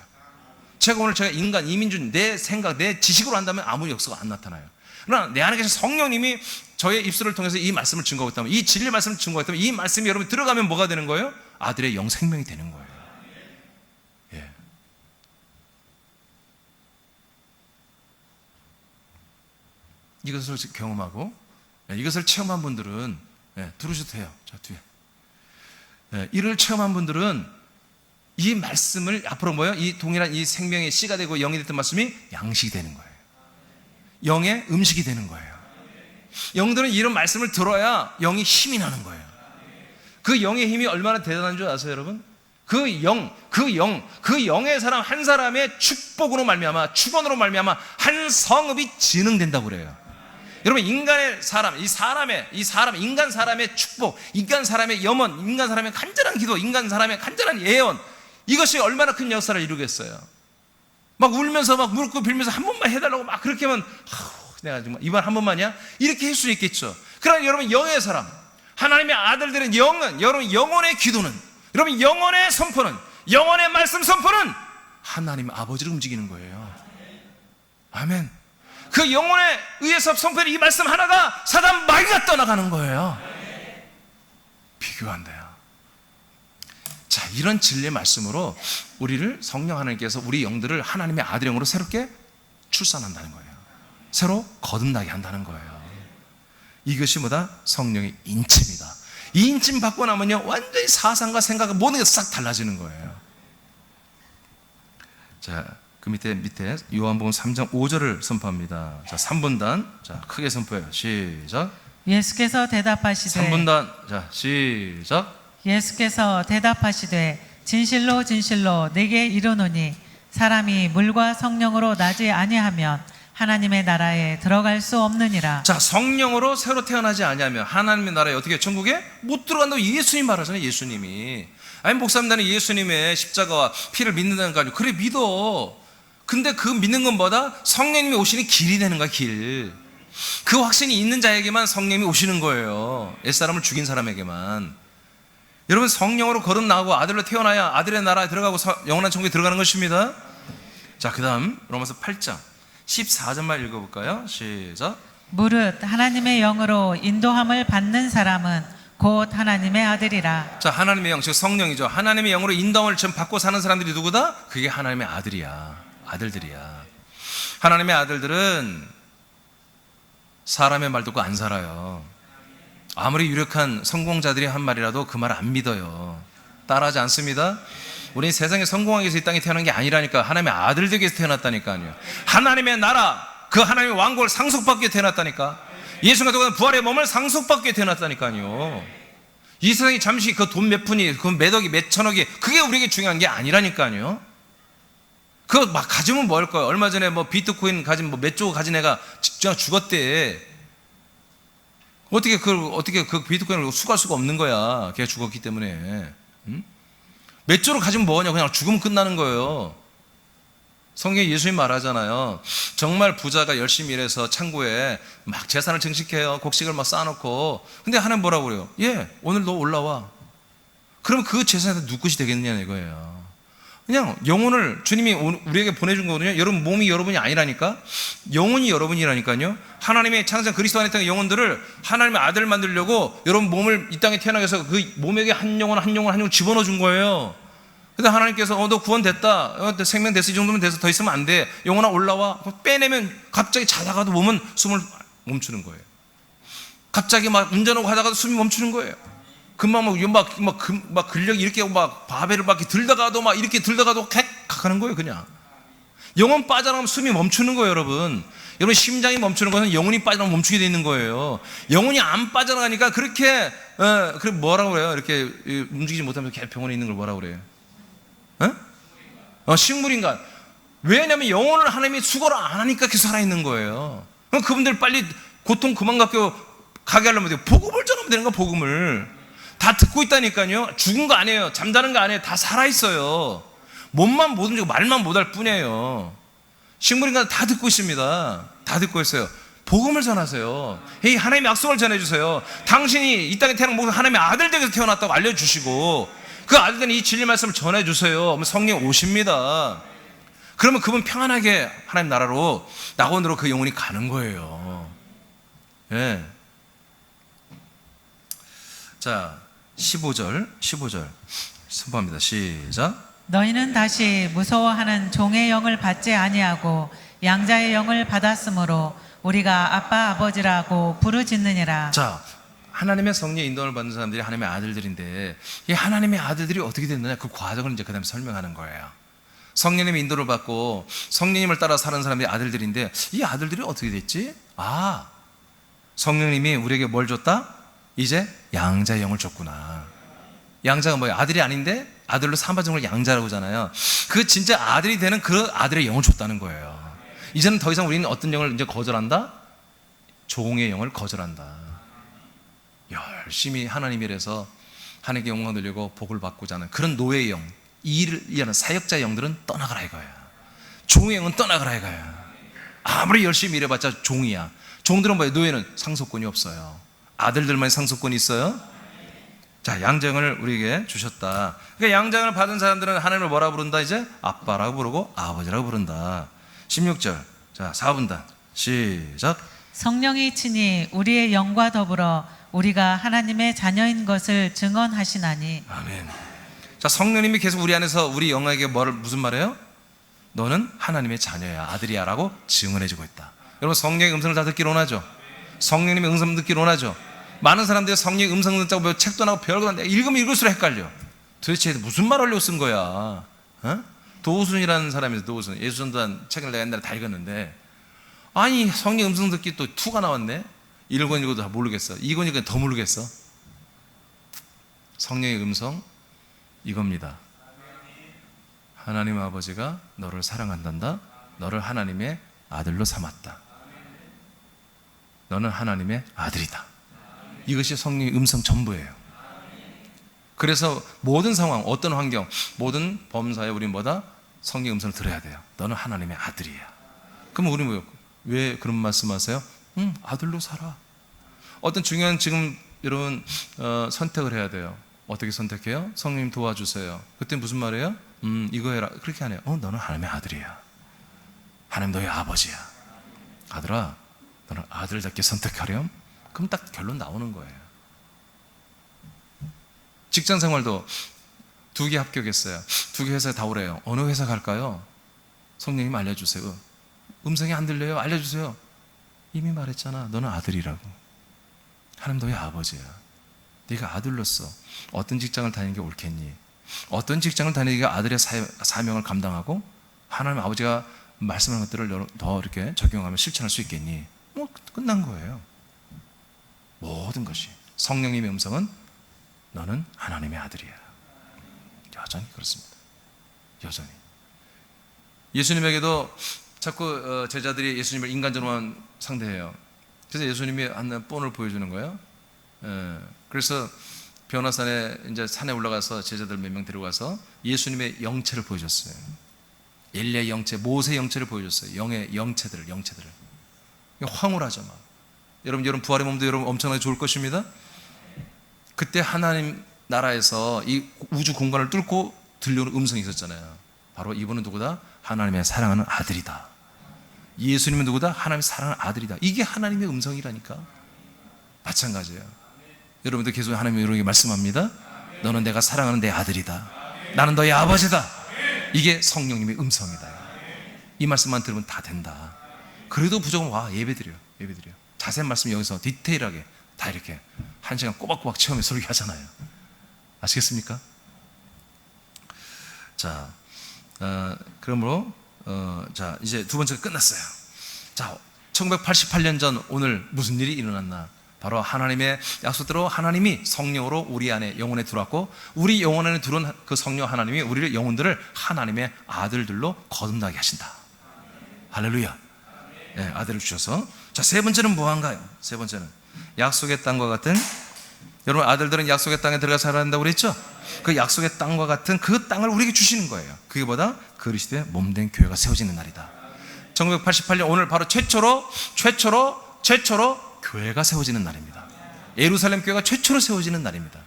제가 인간, 이민준, 내 생각, 내 지식으로 한다면 아무 역사가 안 나타나요. 그러나 내 안에 계신 성령님이 저의 입술을 통해서 이 말씀을 증거했다면, 이 진리 말씀을 증거했다면, 이 말씀이 여러분 들어가면 뭐가 되는 거예요? 아들의 영 생명이 되는 거예요. 예. 이것을 경험하고 이것을 체험한 분들은 들으셔도 돼요. 자, 뒤에. 이를 체험한 분들은 이 말씀을 앞으로 뭐예요? 이 동일한 이 생명의 씨가 되고 영이 됐던 말씀이 양식이 되는 거예요. 영의 음식이 되는 거예요. 영들은 이런 말씀을 들어야 영이 힘이 나는 거예요. 그 영의 힘이 얼마나 대단한 줄 아세요, 여러분? 그 영의 사람 한 사람의 축복으로 말미암아, 축원으로 말미암아 한 성읍이 진흥된다고 그래요. 여러분, 인간의 사람, 인간 사람의 축복, 인간 사람의 염원, 인간 사람의 간절한 기도, 인간 사람의 간절한 예언, 이것이 얼마나 큰 역사를 이루겠어요. 막 울면서 막 무릎 빌면서 한 번만 해달라고 막 그렇게 하면 내가 정말 이번 한 번만이야? 이렇게 할 수 있겠죠. 그러나 여러분, 영의 사람, 하나님의 아들들은 여러분 영혼의 기도는, 여러분 영혼의 선포는, 영혼의 말씀 선포는 하나님 아버지를 움직이는 거예요. 아멘. 그 영혼에 의해서 선포된 이 말씀 하나가 사단 마귀가 떠나가는 거예요. 비교한대요. 자, 이런 진리의 말씀으로 우리를 성령 하나님께서 우리 영들을 하나님의 아들의 영으로 새롭게 출산한다는 거예요. 새로 거듭나게 한다는 거예요. 이것이 뭐다? 성령의 인침이다. 이 인침 받고 나면요, 완전히 사상과 생각 모든 게 싹 달라지는 거예요. 자, 그 밑에 요한복음 3장 5절을 선포합니다. 자, 3분단. 자, 크게 선포해요. 시작.
예수께서 대답하시되
3분단. 자, 시작.
예수께서 대답하시되 진실로 진실로 내게 이르노니 사람이 물과 성령으로 나지 아니하면 하나님의 나라에 들어갈 수 없느니라.
자, 성령으로 새로 태어나지 아니하면 하나님의 나라에 어떻게 천국에 못 들어간다고 예수님 말하잖아요. 예수님이. 아니, 목사님 나는 예수님의 십자가와 피를 믿는다는 거 아니고 그래 믿어. 근데 그 믿는 것보다 성령님이 오시는 길이 되는 거야. 길. 그 확신이 있는 자에게만 성령님이 오시는 거예요. 옛사람을 죽인 사람에게만. 여러분, 성령으로 거듭 나오고 아들로 태어나야 아들의 나라에 들어가고 영원한 천국에 들어가는 것입니다. 자, 그 다음 로마서 8장 14절만 읽어볼까요? 시작.
무릇 하나님의 영으로 인도함을 받는 사람은 곧 하나님의 아들이라.
자, 하나님의 영, 즉 성령이죠. 하나님의 영으로 인도함을 지금 받고 사는 사람들이 누구다? 그게 하나님의 아들이야. 아들들이야. 하나님의 아들들은 사람의 말 듣고 안 살아요. 아무리 유력한 성공자들이 한 말이라도 그 말 안 믿어요. 따라하지 않습니다. 우리 세상에 성공하기 위해서 이 땅에 태어난 게 아니라니까. 하나님의 아들 되기 위해서 태어났다니까요. 하나님의 나라, 그 하나님의 왕국을 상속받기 위해 태어났다니까. 예수가 들어간 부활의 몸을 상속받기 위해 태어났다니까요. 이 세상이 잠시 그 돈 몇 푼이, 그 몇 억이, 몇 천억이, 그게 우리에게 중요한 게 아니라니까요. 그거 막 가지면 뭐 할 거예요? 얼마 전에 뭐 비트코인 가진 뭐 몇 조 가진 애가 직접 죽었대. 어떻게 그 비트코인을 수고할 수가 없는 거야. 걔가 죽었기 때문에. 응? 몇 조를 가지면 뭐하냐? 그냥 죽으면 끝나는 거예요. 성경에 예수님 말하잖아요. 정말 부자가 열심히 일해서 창고에 막 재산을 증식해요. 곡식을 막 쌓아놓고. 근데 하나님 뭐라고 그래요? 예, 오늘 너 올라와. 그럼 그 재산이 누구 것이 되겠느냐 이거예요. 그냥 영혼을 주님이 우리에게 보내준 거거든요. 여러분 몸이 여러분이 아니라니까. 영혼이 여러분이라니까요. 하나님의 창조한 그리스도 안에 있던 영혼들을 하나님의 아들 만들려고 여러분 몸을 이 땅에 태어나게 해서 그 몸에게 한 영혼 집어넣어 준 거예요. 근데 하나님께서 너 구원됐다. 생명 됐어. 이 정도면 돼서 더 있으면 안 돼. 영혼아 올라와. 빼내면 갑자기 자다가도 몸은 숨을 멈추는 거예요. 갑자기 막 운전하고 하다가도 숨이 멈추는 거예요. 금방 막 근력이 이렇게 막 바벨을 막 이렇게 들다가도 막 이렇게 들다가도 객 하는 거예요. 그냥 영혼 빠져나가면 숨이 멈추는 거예요. 여러분 심장이 멈추는 것은 영혼이 빠져나가면 멈추게 돼 있는 거예요. 영혼이 안 빠져나가니까 그렇게 그래 뭐라고 그래요? 이렇게 움직이지 못하면서 계속 병원에 있는 걸 뭐라고 그래요? 식물인간. 왜냐하면 영혼을 하나님이 수고를 안 하니까 계속 살아있는 거예요. 그럼 그분들 빨리 고통 그만 가게 하려면 돼요. 복음을 전하면 되는 거야. 복음을 다 듣고 있다니까요. 죽은 거 아니에요. 잠자는 거 아니에요. 다 살아있어요. 몸만 못 움직이고 말만 못 할 뿐이에요. 식물인간 다 듣고 있습니다. 다 듣고 있어요. 복음을 전하세요. 하나님의 약속을 전해주세요. 당신이 이 땅에 태어난 목사 하나님의 아들 되게 태어났다고 알려주시고 그 아들들은 이 진리 말씀을 전해주세요. 그러면 성령 오십니다. 그러면 그분 평안하게 하나님 나라로 낙원으로 그 영혼이 가는 거예요. 예. 자, 15절 선포합니다. 시작.
너희는 다시 무서워하는 종의 영을 받지 아니하고 양자의 영을 받았으므로 우리가 아빠 아버지라고 부르짖느니라.
자, 하나님의 성령 인도를 받는 사람들이 하나님의 아들들인데 이 하나님의 아들들이 어떻게 됐느냐 그 과정을 이제 그다음에 설명하는 거예요. 성령님의 인도를 받고 성령님을 따라 사는 사람들이 아들들인데 이 아들들이 어떻게 됐지? 성령님이 우리에게 뭘 줬다? 이제 양자의 영을 줬구나. 양자가 뭐예요? 아들이 아닌데 아들로 삼아준 걸 양자라고 하잖아요. 그 진짜 아들이 되는 그 아들의 영을 줬다는 거예요. 이제는 더 이상 우리는 어떤 영을 이제 거절한다? 종의 영을 거절한다. 열심히 하나님 일해서 하나님께 영광 돌리고 복을 받고자 하는 그런 노예의 영, 일을 위하는 사역자의 영들은 떠나가라 이거야. 종의 영은 떠나가라 이거야. 아무리 열심히 일해봤자 종이야. 종들은 뭐예요? 노예는 상속권이 없어요. 아들들만 상속권이 있어요. 자, 양자영을 우리에게 주셨다. 그러니까 양자영을 받은 사람들은 하나님을 뭐라고 부른다? 이제 아빠라고 부르고 아버지라고 부른다. 16절. 자, 4분단 시작.
성령이 친히 우리의 영과 더불어 우리가 하나님의 자녀인 것을 증언하시나니.
아멘. 자, 성령님이 계속 우리 안에서 우리 영에게 무슨 말이에요? 너는 하나님의 자녀야, 아들이야 라고 증언해주고 있다. 여러분 성령의 음성을 다 듣기로 원하죠? 성령님의 음성 듣기로 원하죠? 많은 사람들이 성령의 음성 듣자고 책도 나고 별거 한데 읽으면 읽을수록 헷갈려. 도대체 무슨 말 하려고 쓴 거야? 도우순이라는 사람이 있어요. 도우순. 예수전도한 책을 내가 옛날에 다 읽었는데, 아니 성령 음성 듣기 또 2가 나왔네. 1권 읽어도 다 모르겠어. 2권 읽으면 더 모르겠어. 성령의 음성 이겁니다. 하나님 아버지가 너를 사랑한단다. 너를 하나님의 아들로 삼았다. 너는 하나님의 아들이다. 이것이 성령의 음성 전부예요. 그래서 모든 상황, 어떤 환경, 모든 범사에 우리는 뭐다? 성령의 음성을 들어야 돼요. 너는 하나님의 아들이야. 그럼 우리는 뭐요? 왜 그런 말씀하세요? 아들로 살아. 어떤 중요한 지금 여러분 선택을 해야 돼요. 어떻게 선택해요? 성령님 도와주세요. 그때 무슨 말이에요? 이거 해라. 그렇게 안 해요. 너는 하나님의 아들이야. 하나님 너의 아버지야. 아들아, 너는 아들답게 선택하렴? 그럼 딱 결론 나오는 거예요. 직장 생활도 2개 합격했어요. 2개 회사에 다 오래요. 어느 회사 갈까요? 성령님 알려주세요. 음성이 안 들려요? 알려주세요. 이미 말했잖아. 너는 아들이라고. 하나님 너의 아버지야. 네가 아들로서 어떤 직장을 다니는 게 옳겠니? 어떤 직장을 다니기가 아들의 사명을 감당하고 하나님 아버지가 말씀하는 것들을 더 이렇게 적용하면 실천할 수 있겠니? 끝난 거예요. 모든 것이. 성령님의 음성은 너는 하나님의 아들이야. 여전히 그렇습니다. 여전히. 예수님에게도 자꾸 제자들이 예수님을 인간적으로만 상대해요. 그래서 예수님이 한 본을 보여주는 거예요. 그래서 변화산에 이제 산에 올라가서 제자들 몇 명 데려가서 예수님의 영체를 보여줬어요. 엘리야의 영체, 모세의 영체를 보여줬어요. 영의 영체들을. 황홀하죠. 막. 여러분 부활의 몸도 여러분 엄청나게 좋을 것입니다. 그때 하나님 나라에서 이 우주 공간을 뚫고 들려오는 음성이 있었잖아요. 바로 이분은 누구다? 하나님의 사랑하는 아들이다. 예수님은 누구다? 하나님의 사랑하는 아들이다. 이게 하나님의 음성이라니까. 마찬가지예요. 여러분들 계속 하나님이 이렇게 말씀합니다. 너는 내가 사랑하는 내 아들이다. 나는 너의 아버지다. 이게 성령님의 음성이다. 이 말씀만 들으면 다 된다. 그래도 무조건 와 예배드려. 자세한 말씀 여기서 디테일하게 다 이렇게 1시간 꼬박꼬박 체험해 설교하잖아요. 아시겠습니까? 자, 그러므로 자 이제 두 번째가 끝났어요. 자, 1988년 전 오늘 무슨 일이 일어났나? 바로 하나님의 약속대로 하나님이 성령으로 우리 안에 영혼에 들어왔고, 우리 영혼 안에 들어온 그 성령 하나님이 우리를 영혼들을 하나님의 아들들로 거듭나게 하신다. 할렐루야. 네, 아들을 주셔서. 자, 세 번째는 뭐한가요? 세 번째는 약속의 땅과 같은, 여러분 아들들은 약속의 땅에 들어가 살아야 한다고 그랬죠? 그 약속의 땅과 같은 그 땅을 우리에게 주시는 거예요. 그게 뭐다? 그리스도의 몸된 교회가 세워지는 날이다. 1988년 오늘 바로 최초로 교회가 세워지는 날입니다. 예루살렘 교회가 최초로 세워지는 날입니다.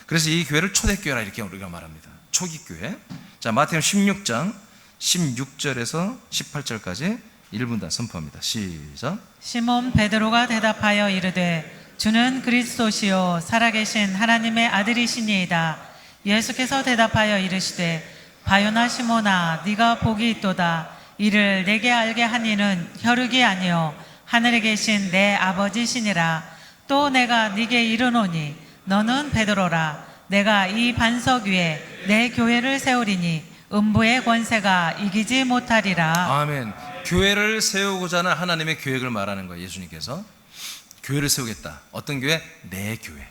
그래서 이 교회를 초대교회라 이렇게 우리가 말합니다. 초기교회. 자, 마태복음 16장 16절에서 18절까지 1분 다 선포합니다. 시작.
시몬 베드로가 대답하여 이르되 주는 그리스도시요 살아계신 하나님의 아들이시니이다. 예수께서 대답하여 이르시되 바요나 시몬아 네가 복이 있도다. 이를 내게 알게 한 이는 혈육이 아니요 하늘에 계신 내 아버지시니라. 또 내가 네게 이르노니 너는 베드로라. 내가 이 반석 위에 내 교회를 세우리니 음부의 권세가 이기지 못하리라.
아멘. 교회를 세우고자 하는 하나님의 계획을 말하는 거예요. 예수님께서 교회를 세우겠다. 어떤 교회? 내 교회.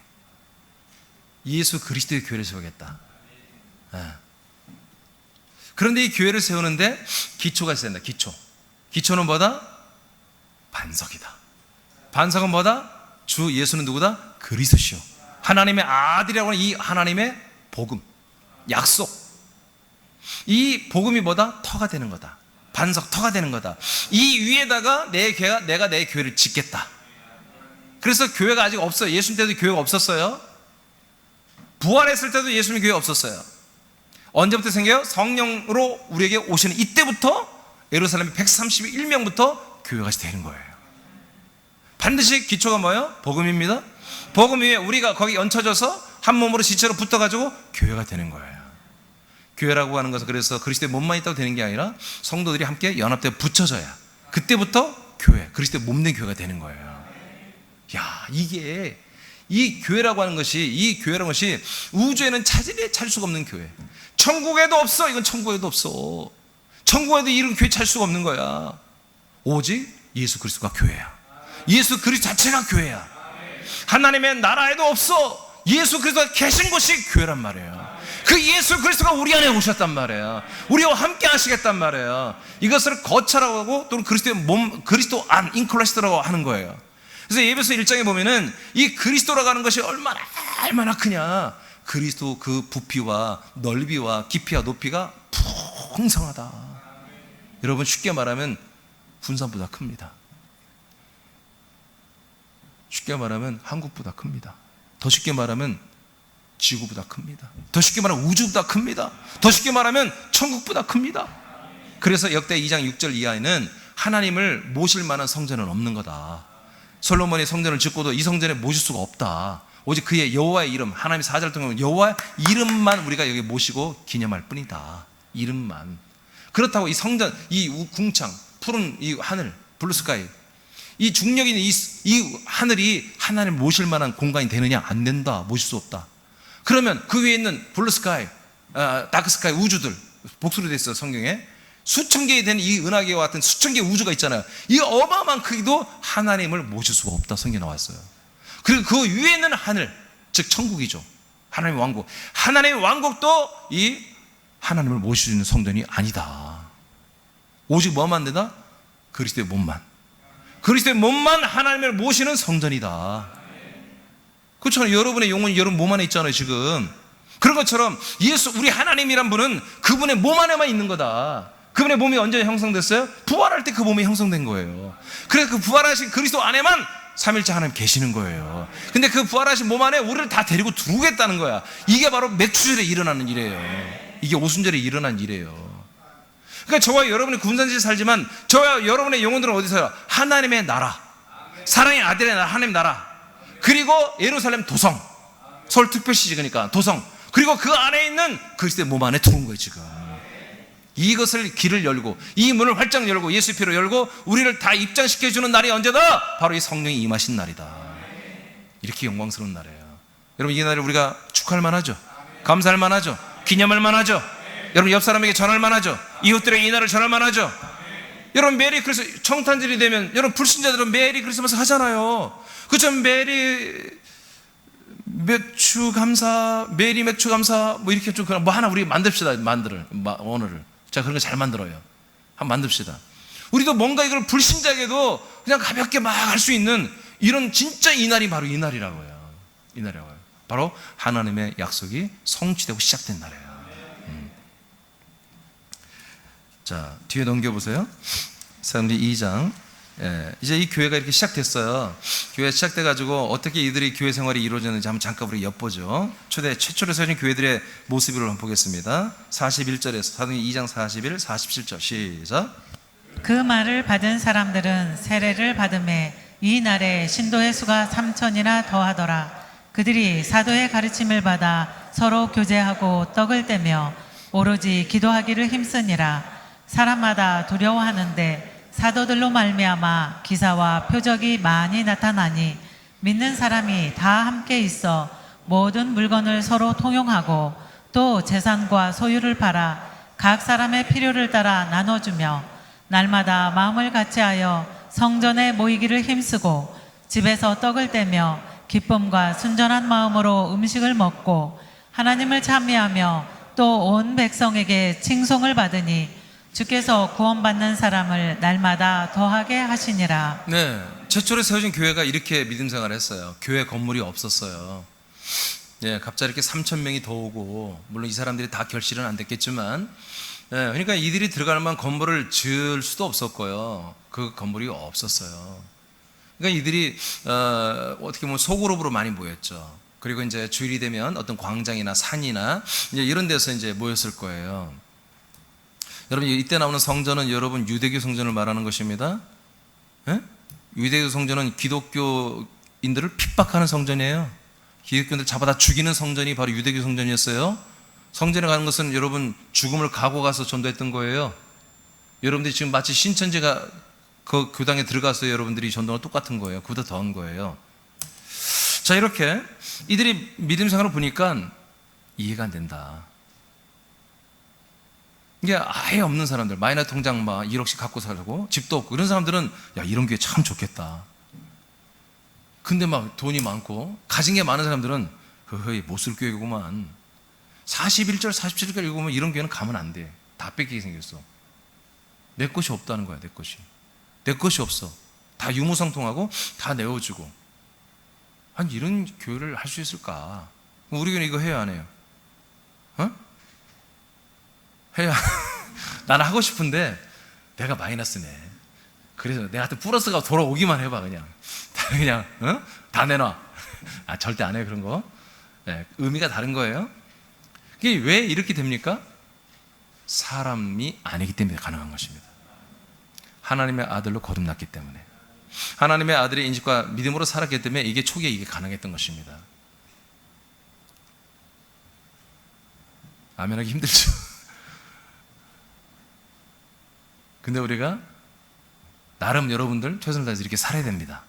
예수 그리스도의 교회를 세우겠다. 그런데 이 교회를 세우는데 기초가 있어야 된다. 기초는 뭐다? 반석이다. 반석은 뭐다? 주 예수는 누구다? 그리스도시요 하나님의 아들이라고 하는 이 하나님의 복음, 약속. 이 복음이 뭐다? 터가 되는 거다. 반석, 터가 되는 거다. 이 위에다가 내가 내 교회를 짓겠다. 그래서 교회가 아직 없어요. 예수님 때도 교회가 없었어요. 부활했을 때도 예수님 교회가 없었어요. 언제부터 생겨요? 성령으로 우리에게 오시는 이때부터 예루살렘 131명부터 교회가 되는 거예요. 반드시 기초가 뭐예요? 복음입니다. 복음 위에 우리가 거기 얹혀져서 한 몸으로 지체로 붙어가지고 교회가 되는 거예요. 교회라고 하는 것은 그래서 그리스도의 몸만 있다고 되는 게 아니라 성도들이 함께 연합되어 붙여져야 그때부터 교회, 그리스도의 몸된 교회가 되는 거예요. 야, 이 교회라고 하는 것이, 이 교회라는 것이 우주에는 찾을 수가 없는 교회, 천국에도 없어. 이건 천국에도 없어. 천국에도 이런 교회 찾을 수가 없는 거야. 오직 예수 그리스도가 교회야. 예수 그리스도 자체가 교회야. 하나님의 나라에도 없어. 예수 그리스도가 계신 곳이 교회란 말이에요. 그 예수 그리스도가 우리 안에 오셨단 말이에요. 우리와 함께 하시겠단 말이에요. 이것을 거처라고 하고 또는 그리스도의 몸, 그리스도 안, 인클래스라고 하는 거예요. 그래서 에베소 1장에 보면은 이 그리스도라고 하는 것이 얼마나 크냐. 그리스도 그 부피와 넓이와 깊이와 높이가 풍성하다. 여러분 쉽게 말하면 군산보다 큽니다. 쉽게 말하면 한국보다 큽니다. 더 쉽게 말하면 지구보다 큽니다. 더 쉽게 말하면 우주보다 큽니다. 더 쉽게 말하면 천국보다 큽니다. 그래서 역대 2장 6절 이하에는 하나님을 모실 만한 성전은 없는 거다. 솔로몬이 성전을 짓고도 이 성전에 모실 수가 없다. 오직 그의 여호와의 이름, 하나님의 사자를 통해 여호와의 이름만 우리가 여기 모시고 기념할 뿐이다. 이름만. 그렇다고 이 성전, 이 궁창, 푸른 이 하늘, 블루스카이, 이 중력 있는 이 하늘이 하나님을 모실 만한 공간이 되느냐? 안 된다. 모실 수 없다. 그러면 그 위에 있는 블루스카이, 다크스카이 우주들, 복수로 되어 있어요 성경에. 수천 개의 된 이 은하계와 같은 수천 개의 우주가 있잖아요. 이 어마어마한 크기도 하나님을 모실 수가 없다. 성경에 나왔어요. 그리고 그 위에 있는 하늘, 즉 천국이죠. 하나님의 왕국. 하나님의 왕국도 이 하나님을 모실 수 있는 성전이 아니다. 오직 뭐만 된다? 그리스도의 몸만. 그리스도의 몸만 하나님을 모시는 성전이다. 그렇잖아요. 여러분의 영혼이 여러분 몸 안에 있잖아요 지금. 그런 것처럼 예수, 우리 하나님이란 분은 그분의 몸 안에만 있는 거다. 그분의 몸이 언제 형성됐어요? 부활할 때 그 몸이 형성된 거예요. 그래서 그 부활하신 그리스도 안에만 삼일째 하나님 계시는 거예요. 근데 그 부활하신 몸 안에 우리를 다 데리고 두겠다는 거야. 이게 바로 맥추절에 일어나는 일이에요. 이게 오순절에 일어난 일이에요. 그러니까 저와 여러분이 군산지에 살지만 저와 여러분의 영혼들은 어디서요? 하나님의 나라, 사랑의 아들의 나라, 하나님의 나라, 그리고 예루살렘 도성, 서울특별시지. 그러니까 도성, 그리고 그 안에 있는 그리스도의 몸 안에 들어온 거예요 지금. 이것을 길을 열고 이 문을 활짝 열고 예수의 피로 열고 우리를 다 입장시켜주는 날이 언제다? 바로 이 성령이 임하신 날이다. 이렇게 영광스러운 날이에요. 여러분 이 날을 우리가 축하할 만하죠. 감사할 만하죠. 기념할 만하죠. 여러분 옆 사람에게 전할 만하죠. 이웃들에게 이 날을 전할 만하죠. 여러분 메리 크리스마스 청탄절이 되면 여러분 불신자들은 메리 크리스마스 하잖아요. 그죠? 메리 맥주 감사, 메리 맥주 감사 뭐 이렇게 좀 뭐 하나 우리 만듭시다. 언어를. 자, 그런 거 잘 만들어요. 한번 만듭시다. 우리도 뭔가 이걸 불신자에게도 그냥 가볍게 막 할 수 있는 이런 진짜 이 날이 바로 이 날이라고요. 이 날이라고요. 바로 하나님의 약속이 성취되고 시작된 날이에요. 자, 뒤에 넘겨보세요. 사도행전 2장. 이제 이 교회가 이렇게 시작됐어요. 교회가 시작돼가지고 어떻게 이들이 교회 생활이 이루어졌는지 한번 잠깐 우리 엿보죠. 최초로 세워진 교회들의 모습을 한번 보겠습니다. 41절에서 사도행전 2장 41, 47절 시작.
그 말을 받은 사람들은 세례를 받음에 이 날에 신도의 수가 3,000이나 더하더라. 그들이 사도의 가르침을 받아 서로 교제하고 떡을 떼며 오로지 기도하기를 힘쓰니라. 사람마다 두려워하는데 사도들로 말미암아 기사와 표적이 많이 나타나니 믿는 사람이 다 함께 있어 모든 물건을 서로 통용하고 또 재산과 소유를 팔아 각 사람의 필요를 따라 나눠주며 날마다 마음을 같이하여 성전에 모이기를 힘쓰고 집에서 떡을 떼며 기쁨과 순전한 마음으로 음식을 먹고 하나님을 찬미하며 또 온 백성에게 칭송을 받으니 주께서 구원받는 사람을 날마다 더하게 하시니라.
네, 최초로 세워진 교회가 이렇게 믿음 생활을 했어요. 교회 건물이 없었어요. 네, 갑자기 이렇게 3,000명이 더 오고, 물론 이 사람들이 다 결실은 안 됐겠지만, 네, 그러니까 이들이 들어갈 만한 건물을 지을 수도 없었고요. 그 건물이 없었어요. 그러니까 이들이 어떻게 보면 소그룹으로 많이 모였죠. 그리고 이제 주일이 되면 어떤 광장이나 산이나 이제 이런 데서 이제 모였을 거예요. 여러분 이때 나오는 성전은 여러분 유대교 성전을 말하는 것입니다. 예? 유대교 성전은 기독교인들을 핍박하는 성전이에요. 기독교인들 잡아다 죽이는 성전이 바로 유대교 성전이었어요. 성전에 가는 것은 여러분 죽음을 가고 가서 전도했던 거예요. 여러분들이 지금 마치 신천지가 그 교당에 들어가서 여러분들이 전도가 똑같은 거예요. 그보다 더한 거예요. 자, 이렇게 이들이 믿음 생활을 보니까 이해가 안 된다. 이게 아예 없는 사람들, 마이너스 통장 막 1억씩 갖고 살고 집도 없고 이런 사람들은 야, 이런 게 참 좋겠다. 근데 막 돈이 많고 가진 게 많은 사람들은 허허이 못 쓸 교회구만. 41절 47절 읽으면 이런 교회는 가면 안 돼. 다 뺏기게 생겼어. 내 것이 없다는 거야. 내 것이 없어. 다 유무상통하고 다 내어주고. 아니 이런 교회를 할 수 있을까? 우리 교회는 이거 해야 안 해요? 해야. 나는 하고 싶은데 내가 마이너스네. 그래서 내한테 플러스가 돌아오기만 해봐. 그냥 다 내놔. 절대 안 해요 그런 거. 네, 의미가 다른 거예요. 이게 왜 이렇게 됩니까? 사람이 아니기 때문에 가능한 것입니다. 하나님의 아들로 거듭났기 때문에, 하나님의 아들의 인식과 믿음으로 살았기 때문에 이게 초기에 이게 가능했던 것입니다. 아멘하기 힘들죠. 근데 우리가 나름 여러분들 최선을 다해서 이렇게 살아야 됩니다.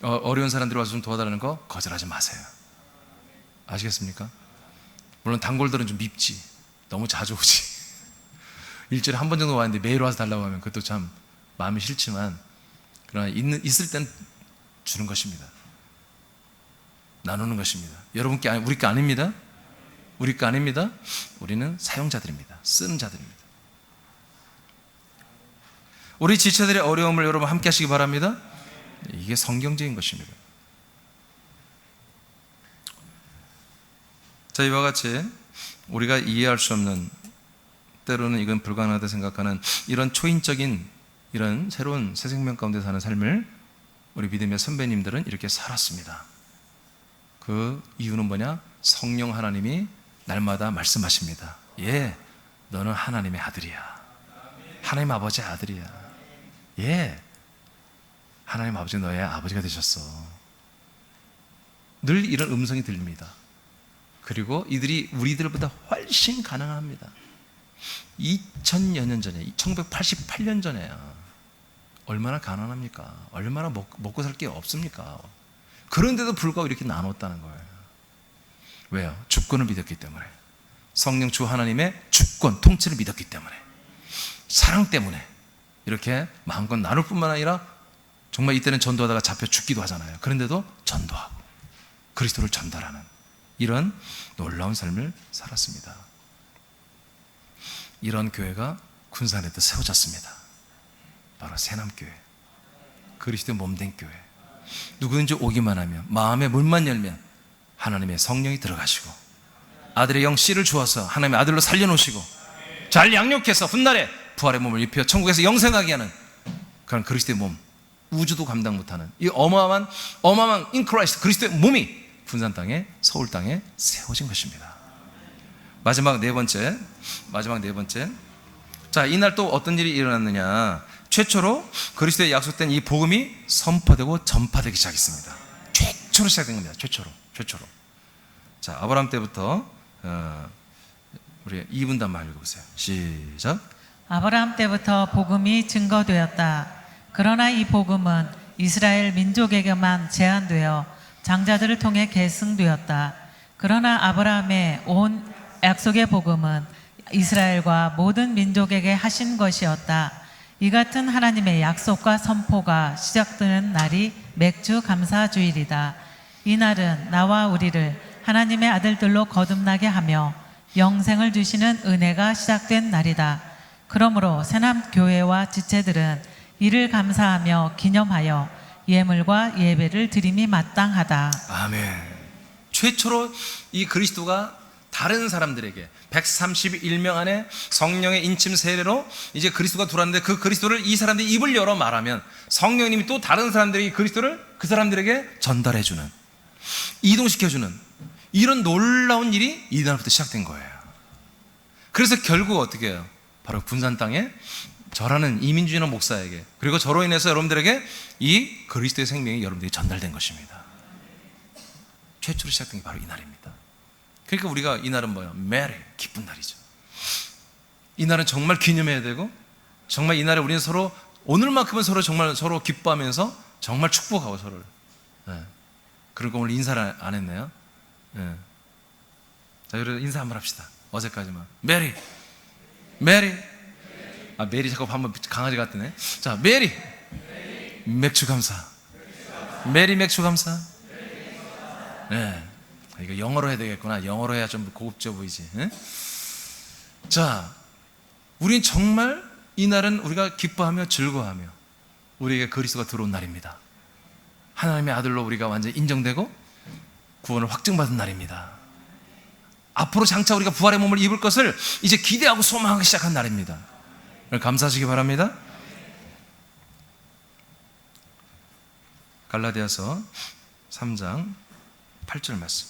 어려운 사람들이 와서 좀 도와달라는 거 거절하지 마세요. 아시겠습니까? 물론 단골들은 좀 밉지. 너무 자주 오지. 일주일에 한 번 정도 왔는데 매일 와서 달라고 하면 그것도 참 마음이 싫지만, 그러나 있을 땐 주는 것입니다. 나누는 것입니다. 여러분께 우리 게 아닙니다. 우리 거 아닙니다. 우리는 사용자들입니다. 쓰는 자들입니다. 우리 지체들의 어려움을 여러분 함께 하시기 바랍니다. 이게 성경적인 것입니다. 자, 이와 같이 우리가 이해할 수 없는, 때로는 이건 불가능하다 생각하는 이런 초인적인, 이런 새로운 새 생명 가운데 사는 삶을 우리 믿음의 선배님들은 이렇게 살았습니다. 그 이유는 뭐냐? 성령 하나님이 날마다 말씀하십니다. 예, 너는 하나님의 아들이야. 하나님 아버지의 아들이야. 예, 하나님 아버지 너의 아버지가 되셨어. 늘 이런 음성이 들립니다. 그리고 이들이 우리들보다 훨씬 가능합니다. 2000여 년 전에, 1988년 전에야 얼마나 가난합니까? 얼마나 먹고 살 게 없습니까? 그런데도 불구하고 이렇게 나눴다는 거예요. 왜요? 주권을 믿었기 때문에, 성령 주 하나님의 주권, 통치를 믿었기 때문에, 사랑 때문에 이렇게 마음껏 나눌 뿐만 아니라 정말 이때는 전도하다가 잡혀 죽기도 하잖아요. 그런데도 전도하고 그리스도를 전달하는 이런 놀라운 삶을 살았습니다. 이런 교회가 군산에도 세워졌습니다. 바로 새남교회, 그리스도의 몸된 교회. 누구든지 오기만 하면, 마음의 문만 열면 하나님의 성령이 들어가시고 아들의 영 씨를 주어서 하나님의 아들로 살려놓으시고 잘 양육해서 훗날에 부활의 몸을 입혀 천국에서 영생하게 하는 그런 그리스도의 몸, 우주도 감당 못하는 이 어마어마한 in Christ 그리스도의 몸이 군산 땅에, 서울 땅에 세워진 것입니다. 마지막 네 번째. 자, 이날 또 어떤 일이 일어났느냐? 최초로 그리스도의 약속된 이 복음이 선포되고 전파되기 시작했습니다. 최초로 시작된 겁니다. 최초로. 자, 아브라함 때부터 우리 2분단만 읽어보세요. 시작.
아브라함 때부터 복음이 증거되었다. 그러나 이 복음은 이스라엘 민족에게만 제한되어 장자들을 통해 계승되었다. 그러나 아브라함의 온 약속의 복음은 이스라엘과 모든 민족에게 하신 것이었다. 이 같은 하나님의 약속과 선포가 시작되는 날이 맥주 감사주일이다. 이 날은 나와 우리를 하나님의 아들들로 거듭나게 하며 영생을 주시는 은혜가 시작된 날이다. 그러므로 새남교회와 지체들은 이를 감사하며 기념하여 예물과 예배를 드림이 마땅하다.
아멘. 최초로 이 그리스도가 다른 사람들에게 131명 안에 성령의 인침 세례로 이제 그리스도가 들어왔는데, 그 그리스도를 이 사람들이 입을 열어 말하면 성령님이 또 다른 사람들이 그리스도를 그 사람들에게 전달해주는, 이동시켜주는 이런 놀라운 일이 이날부터 시작된 거예요. 그래서 결국 어떻게 해요? 바로 군산 땅에 저라는 이민주의나 목사에게, 그리고 저로 인해서 여러분들에게 이 그리스도의 생명이 여러분들에게 전달된 것입니다. 최초로 시작된 게 바로 이 날입니다. 그러니까 우리가 이 날은 뭐예요? 메리, 기쁜 날이죠. 이 날은 정말 기념해야 되고, 정말 이 날에 우리는 서로, 오늘만큼은 정말 서로 기뻐하면서 정말 축복하고 서로를. 네. 그리고 오늘 인사를 안 했네요. 네. 자, 여러분 인사 한번 합시다. 어제까지만. 메리, 메리. 메리 자꾸 한번 강아지 같으네. 자, 메리. 맥주 감사. 메리 맥주 감사. 네. 이거 영어로 해야 되겠구나. 영어로 해야 좀 고급져 보이지. 네? 자, 우린 정말 이 날은 우리가 기뻐하며 즐거워하며 우리에게 그리스도가 들어온 날입니다. 하나님의 아들로 우리가 완전히 인정되고 구원을 확증받은 날입니다. 앞으로 장차 우리가 부활의 몸을 입을 것을 이제 기대하고 소망하기 시작한 날입니다. 감사하시기 바랍니다. 갈라디아서 3장 8절 말씀.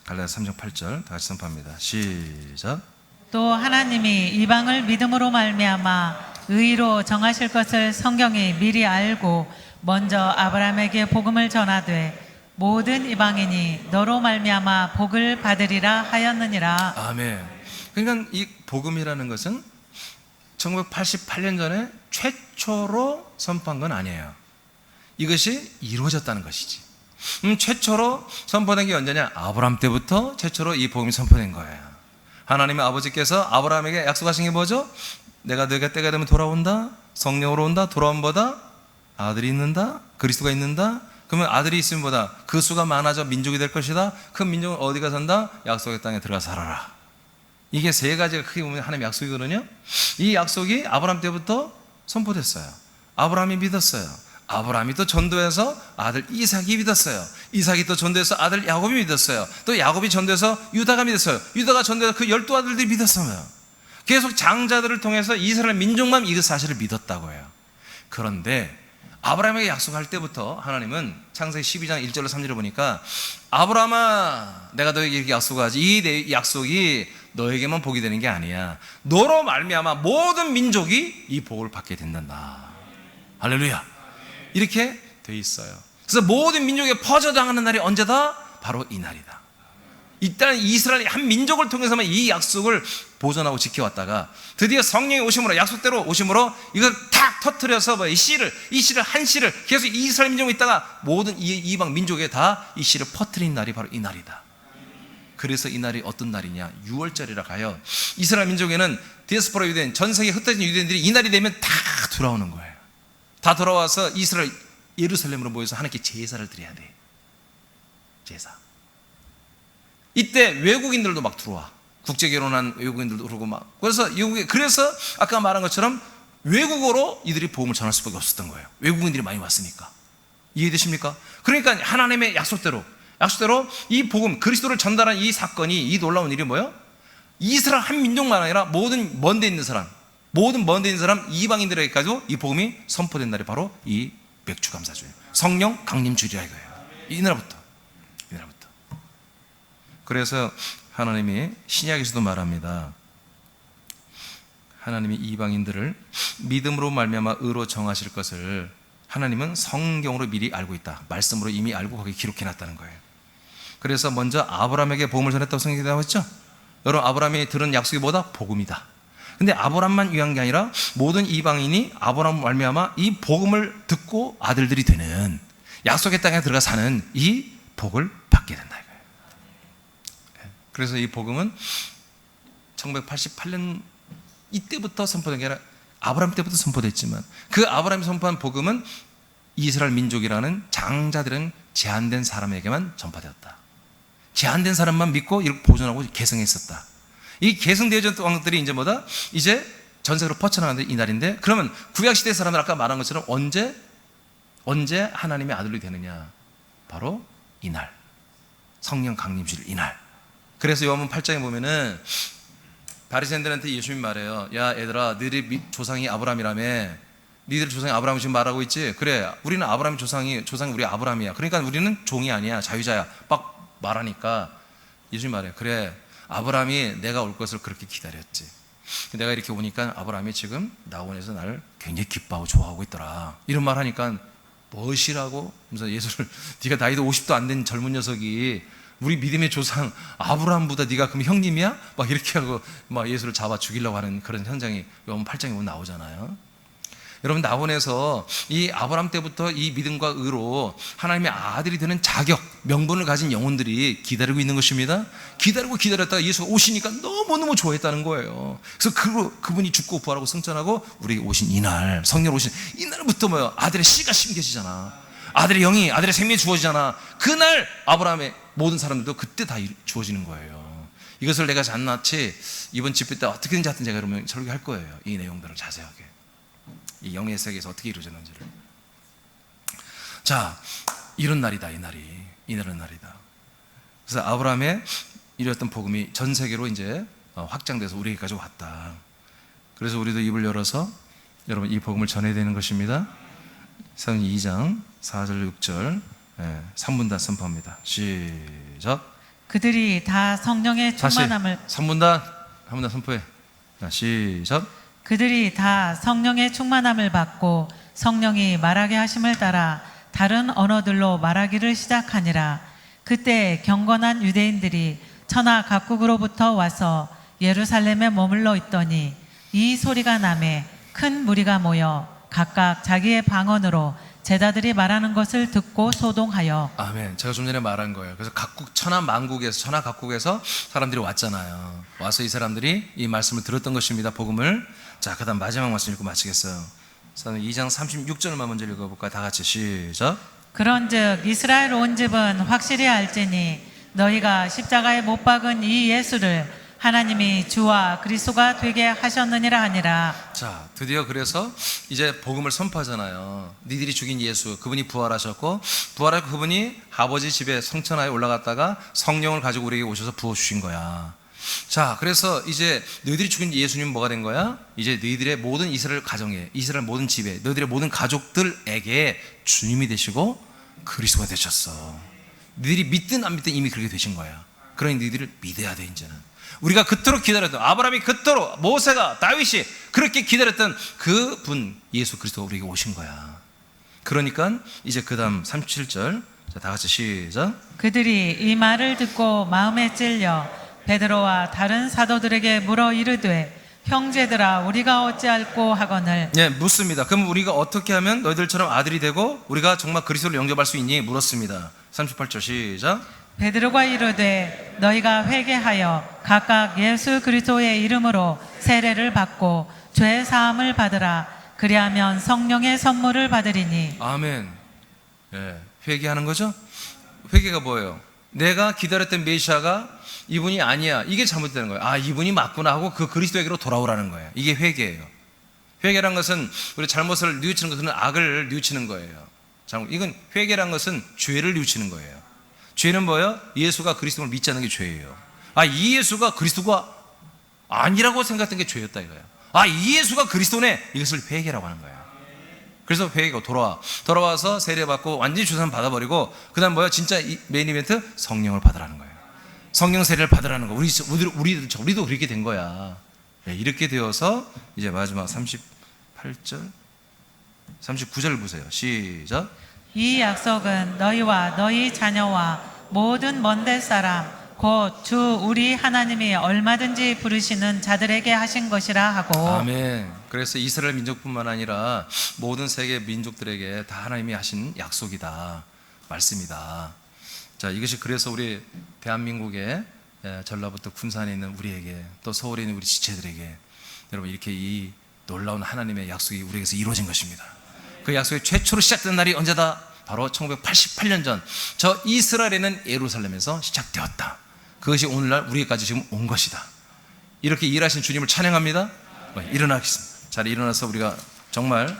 갈라디아서 3장 8절 다 같이 선포합니다. 시작.
또 하나님이 이방을 믿음으로 말미암아 의로 정하실 것을 성경이 미리 알고 먼저 아브라함에게 복음을 전하되 모든 이방인이 너로 말미암아 복을 받으리라 하였느니라.
아멘. 그러니까 이 복음이라는 것은 1988년 전에 최초로 선포한 건 아니에요. 이것이 이루어졌다는 것이지. 최초로 선포된 게 언제냐? 아브라함 때부터 최초로 이 복음이 선포된 거예요. 하나님의 아버지께서 아브라함에게 약속하신 게 뭐죠? 내가 너희가 때가 되면 돌아온다, 성령으로 온다, 돌아옴보다 아들이 있는다, 그리스도가 있는다. 그러면 아들이 있으면 보다 그 수가 많아져 민족이 될 것이다. 그 민족은 어디가 산다? 약속의 땅에 들어가 살아라. 이게 세 가지가 크게 보면 하나님의 약속이거든요. 이 약속이 아브라함 때부터 선포됐어요. 아브라함이 믿었어요. 아브라함이 또 전도해서 아들 이삭이 믿었어요. 이삭이 또 전도해서 아들 야곱이 믿었어요. 또 야곱이 전도해서 유다가 믿었어요. 유다가 전도해서 그 12아들들이 믿었어요. 계속 장자들을 통해서 이스라엘 민족만 이 사실을 믿었다고 해요. 그런데 아브라함에게 약속할 때부터 하나님은 창세기 12장 1절로 3절을 보니까 아브라함아 내가 너에게 이렇게 약속하지 이 약속이 너에게만 복이 되는 게 아니야. 너로 말미암아 모든 민족이 이 복을 받게 된단다. 할렐루야. 이렇게 돼 있어요. 그래서 모든 민족에 퍼져나가는 날이 언제다? 바로 이 날이다. 일단 이스라엘 한 민족을 통해서만 이 약속을 보존하고 지켜왔다가 드디어 성령이 오심으로 약속대로 오심으로 이걸 탁 터뜨려서 이 씨를 한 씨를 계속 이스라엘 민족에 있다가 모든 이방 민족에 다 이 씨를 퍼뜨린 날이 바로 이 날이다. 그래서 이 날이 어떤 날이냐? 6월절이라 가요. 이스라엘 민족에는 디아스포라 유대인, 전 세계에 흩어진 유대인들이 이 날이 되면 다 돌아오는 거예요. 다 돌아와서 이스라엘 예루살렘으로 모여서 하나님께 제사를 드려야 돼. 제사. 이때 외국인들도 막 들어와. 국제 결혼한 외국인들도 그러고 막. 그래서 아까 말한 것처럼 외국어로 이들이 복음을 전할 수밖에 없었던 거예요. 외국인들이 많이 왔으니까. 이해되십니까? 그러니까 하나님의 약속대로 이 복음, 그리스도를 전달한 이 사건이, 이 놀라운 일이 뭐예요? 이스라엘 한 민족만 아니라 모든 먼 데 있는 사람, 이방인들에게까지도 이 복음이 선포된 날이 바로 이 맥주감사주예요. 성령 강림주일이라 이거예요. 이날부터. 그래서 하나님이 신약에서도 말합니다. 하나님이 이방인들을 믿음으로 말미암아 의로 정하실 것을 하나님은 성경으로 미리 알고 있다. 말씀으로 이미 알고 거기 기록해놨다는 거예요. 그래서 먼저 아브라함에게 복음을 전했다고 성경이 나와 있죠. 여러분, 아브라함이 들은 약속이 뭐다? 복음이다. 근데 아브라함만 위한 게 아니라 모든 이방인이 아브라함 말미암아 이 복음을 듣고 아들들이 되는, 약속의 땅에 들어가 사는 이 복을 받게 된다 이거예요. 그래서 이 복음은 1988년 이때부터 선포된 게 아니라 아브라함 때부터 선포됐지만, 그 아브라함이 선포한 복음은 이스라엘 민족이라는 장자들은 제한된 사람에게만 전파되었다. 제한된 사람만 믿고 이렇게 보존하고 계승했었다. 이 계승되어진 왕들이 이제 뭐다? 이제 전 세계로 퍼쳐나가는 이 날인데, 그러면 구약시대 사람들 아까 말한 것처럼 언제 하나님의 아들이 되느냐? 바로 이날, 성령 강림주일 이날. 그래서 요한복음 8장에 보면은 바리새인들한테 예수님이 말해요. 야 얘들아, 너희 조상이 아브라함이라며. 니들 조상이 아브라함을 지금 말하고 있지? 그래, 우리는 아브라함의 조상이 우리 아브라함이야. 그러니까 우리는 종이 아니야, 자유자야. 막 말하니까 예수님이 말해요. 그래, 아브라함이 내가 올 것을 그렇게 기다렸지. 내가 이렇게 오니까 아브라함이 지금 낙원에서 나를 굉장히 기뻐하고 좋아하고 있더라. 이런 말 하니까 무엇이라고? 그래서 예수를, 네가 나이도 50도 안 된 젊은 녀석이 우리 믿음의 조상 아브라함보다 네가 그럼 형님이야? 막 이렇게 하고 막 예수를 잡아 죽이려고 하는 그런 현장이 요한복음 8장에 보면 나오잖아요. 여러분, 낙원에서 이 아브라함 때부터 이 믿음과 의로 하나님의 아들이 되는 자격, 명분을 가진 영혼들이 기다리고 있는 것입니다. 기다렸다가 예수가 오시니까 너무너무 좋아했다는 거예요. 그래서 그분이 죽고 부활하고 승천하고 우리에게 오신 이날, 성령 오신 이날부터 뭐예요? 아들의 씨가 심겨지잖아. 아들의 영이, 아들의 생명이 주어지잖아. 그날 아브라함의 모든 사람들도 그때 다 주어지는 거예요. 이것을 내가 낱낱이 이번 집회 때 어떻게든지 하여튼 제가 그러면 설교할 거예요. 이 내용들을 자세하게, 이 영의 세계에서 어떻게 이루어졌는지를. 자, 이런 날이다. 이날은 날이다. 그래서 아브라함의 이랬던 복음이 전 세계로 이제 확장돼서 우리에게까지 왔다. 그래서 우리도 입을 열어서 여러분 이 복음을 전해야 되는 것입니다. 사도행 2장 4절 6절 3분단 선포합니다. 시작.
그들이 다 성령의
다시
충만함을
3분단 선포해. 자, 시작.
그들이 다 성령의 충만함을 받고 성령이 말하게 하심을 따라 다른 언어들로 말하기를 시작하니라. 그때 경건한 유대인들이 천하 각국으로부터 와서 예루살렘에 머물러 있더니 이 소리가 나매 큰 무리가 모여 각각 자기의 방언으로 제자들이 말하는 것을 듣고 소동하여.
아멘. 제가 좀 전에 말한 거예요. 그래서 천하 각국에서 사람들이 왔잖아요. 와서 이 사람들이 이 말씀을 들었던 것입니다. 복음을. 자, 그 다음 마지막 말씀 읽고 마치겠어요. 2장 36절만 먼저 읽어볼까요? 다 같이 시작.
그런즉 이스라엘 온 집은 확실히 알지니 너희가 십자가에 못 박은 이 예수를 하나님이 주와 그리스도가 되게 하셨느니라 하니라.
자, 드디어 그래서 이제 복음을 선포하잖아요. 니들이 죽인 예수, 그분이 부활하셨고 그분이 아버지 집에 성천하에 올라갔다가 성령을 가지고 우리에게 오셔서 부어주신 거야. 자, 그래서 이제 너희들이 죽인 예수님은 뭐가 된 거야? 이제 너희들의 모든 이스라엘 가정에, 이스라엘 모든 집에, 너희들의 모든 가족들에게 주님이 되시고 그리스도가 되셨어. 너희들이 믿든 안 믿든 이미 그렇게 되신 거야. 그러니 너희들을 믿어야 돼. 이제는 우리가 그토록 기다렸던, 아브라함이 그토록, 모세가, 다윗이 그렇게 기다렸던 그분 예수 그리스도가 우리에게 오신 거야. 그러니까 이제 그 다음 37절, 자, 다 같이 시작.
그들이 이 말을 듣고 마음에 찔려 베드로와 다른 사도들에게 물어 이르되 형제들아 우리가 어찌할꼬 하거늘.
네, 묻습니다. 그럼 우리가 어떻게 하면 너희들처럼 아들이 되고 우리가 정말 그리스도를 영접할 수 있니? 물었습니다. 38절 시작.
베드로가 이르되 너희가 회개하여 각각 예수 그리스도의 이름으로 세례를 받고 죄 사함을 받으라. 그리하면 성령의 선물을 받으리니.
아멘. 예, 회개하는 거죠? 회개가 뭐예요? 내가 기다렸던 메시아가 이분이 아니야, 이게 잘못되는 거예요. 아, 이분이 맞구나 하고 그 그리스도에게로 돌아오라는 거예요. 이게 회개예요. 회개란 것은 우리 잘못을 뉘우치는 것은 악을 뉘우치는 거예요. 이건 회개란 것은 죄를 뉘우치는 거예요. 죄는 뭐예요? 예수가 그리스도를 믿지 않는 게 죄예요. 아, 이 예수가 그리스도가 아니라고 생각했던 게 죄였다 이거예요. 아, 이 예수가 그리스도네, 이것을 회개라고 하는 거예요. 그래서 회개가 돌아와서 세례받고 완전히 주선 받아버리고 그 다음 뭐야? 진짜 메인 이벤트, 성령을 받으라는 거예요. 성령 세례를 받으라는 거. 우리도 그렇게 된 거야. 네, 이렇게 되어서 이제 마지막 38절 39절 보세요. 시작.
이 약속은 너희와 너희 자녀와 모든 먼데 사람 곧 주 우리 하나님이 얼마든지 부르시는 자들에게 하신 것이라 하고.
아멘. 그래서 이스라엘 민족뿐만 아니라 모든 세계 민족들에게 다 하나님이 하신 약속이다, 말씀이다. 자, 이것이 그래서 우리 대한민국의 전라북도 군산에 있는 우리에게, 또 서울에 있는 우리 지체들에게 여러분 이렇게 이 놀라운 하나님의 약속이 우리에게서 이루어진 것입니다. 그 약속이 최초로 시작된 날이 언제다? 바로 1988년 전 저 이스라엘에는 예루살렘에서 시작되었다. 그것이 오늘날 우리에게까지 지금 온 것이다. 이렇게 일하신 주님을 찬양합니다. 일어나겠습니다. 잘 일어나서 우리가 정말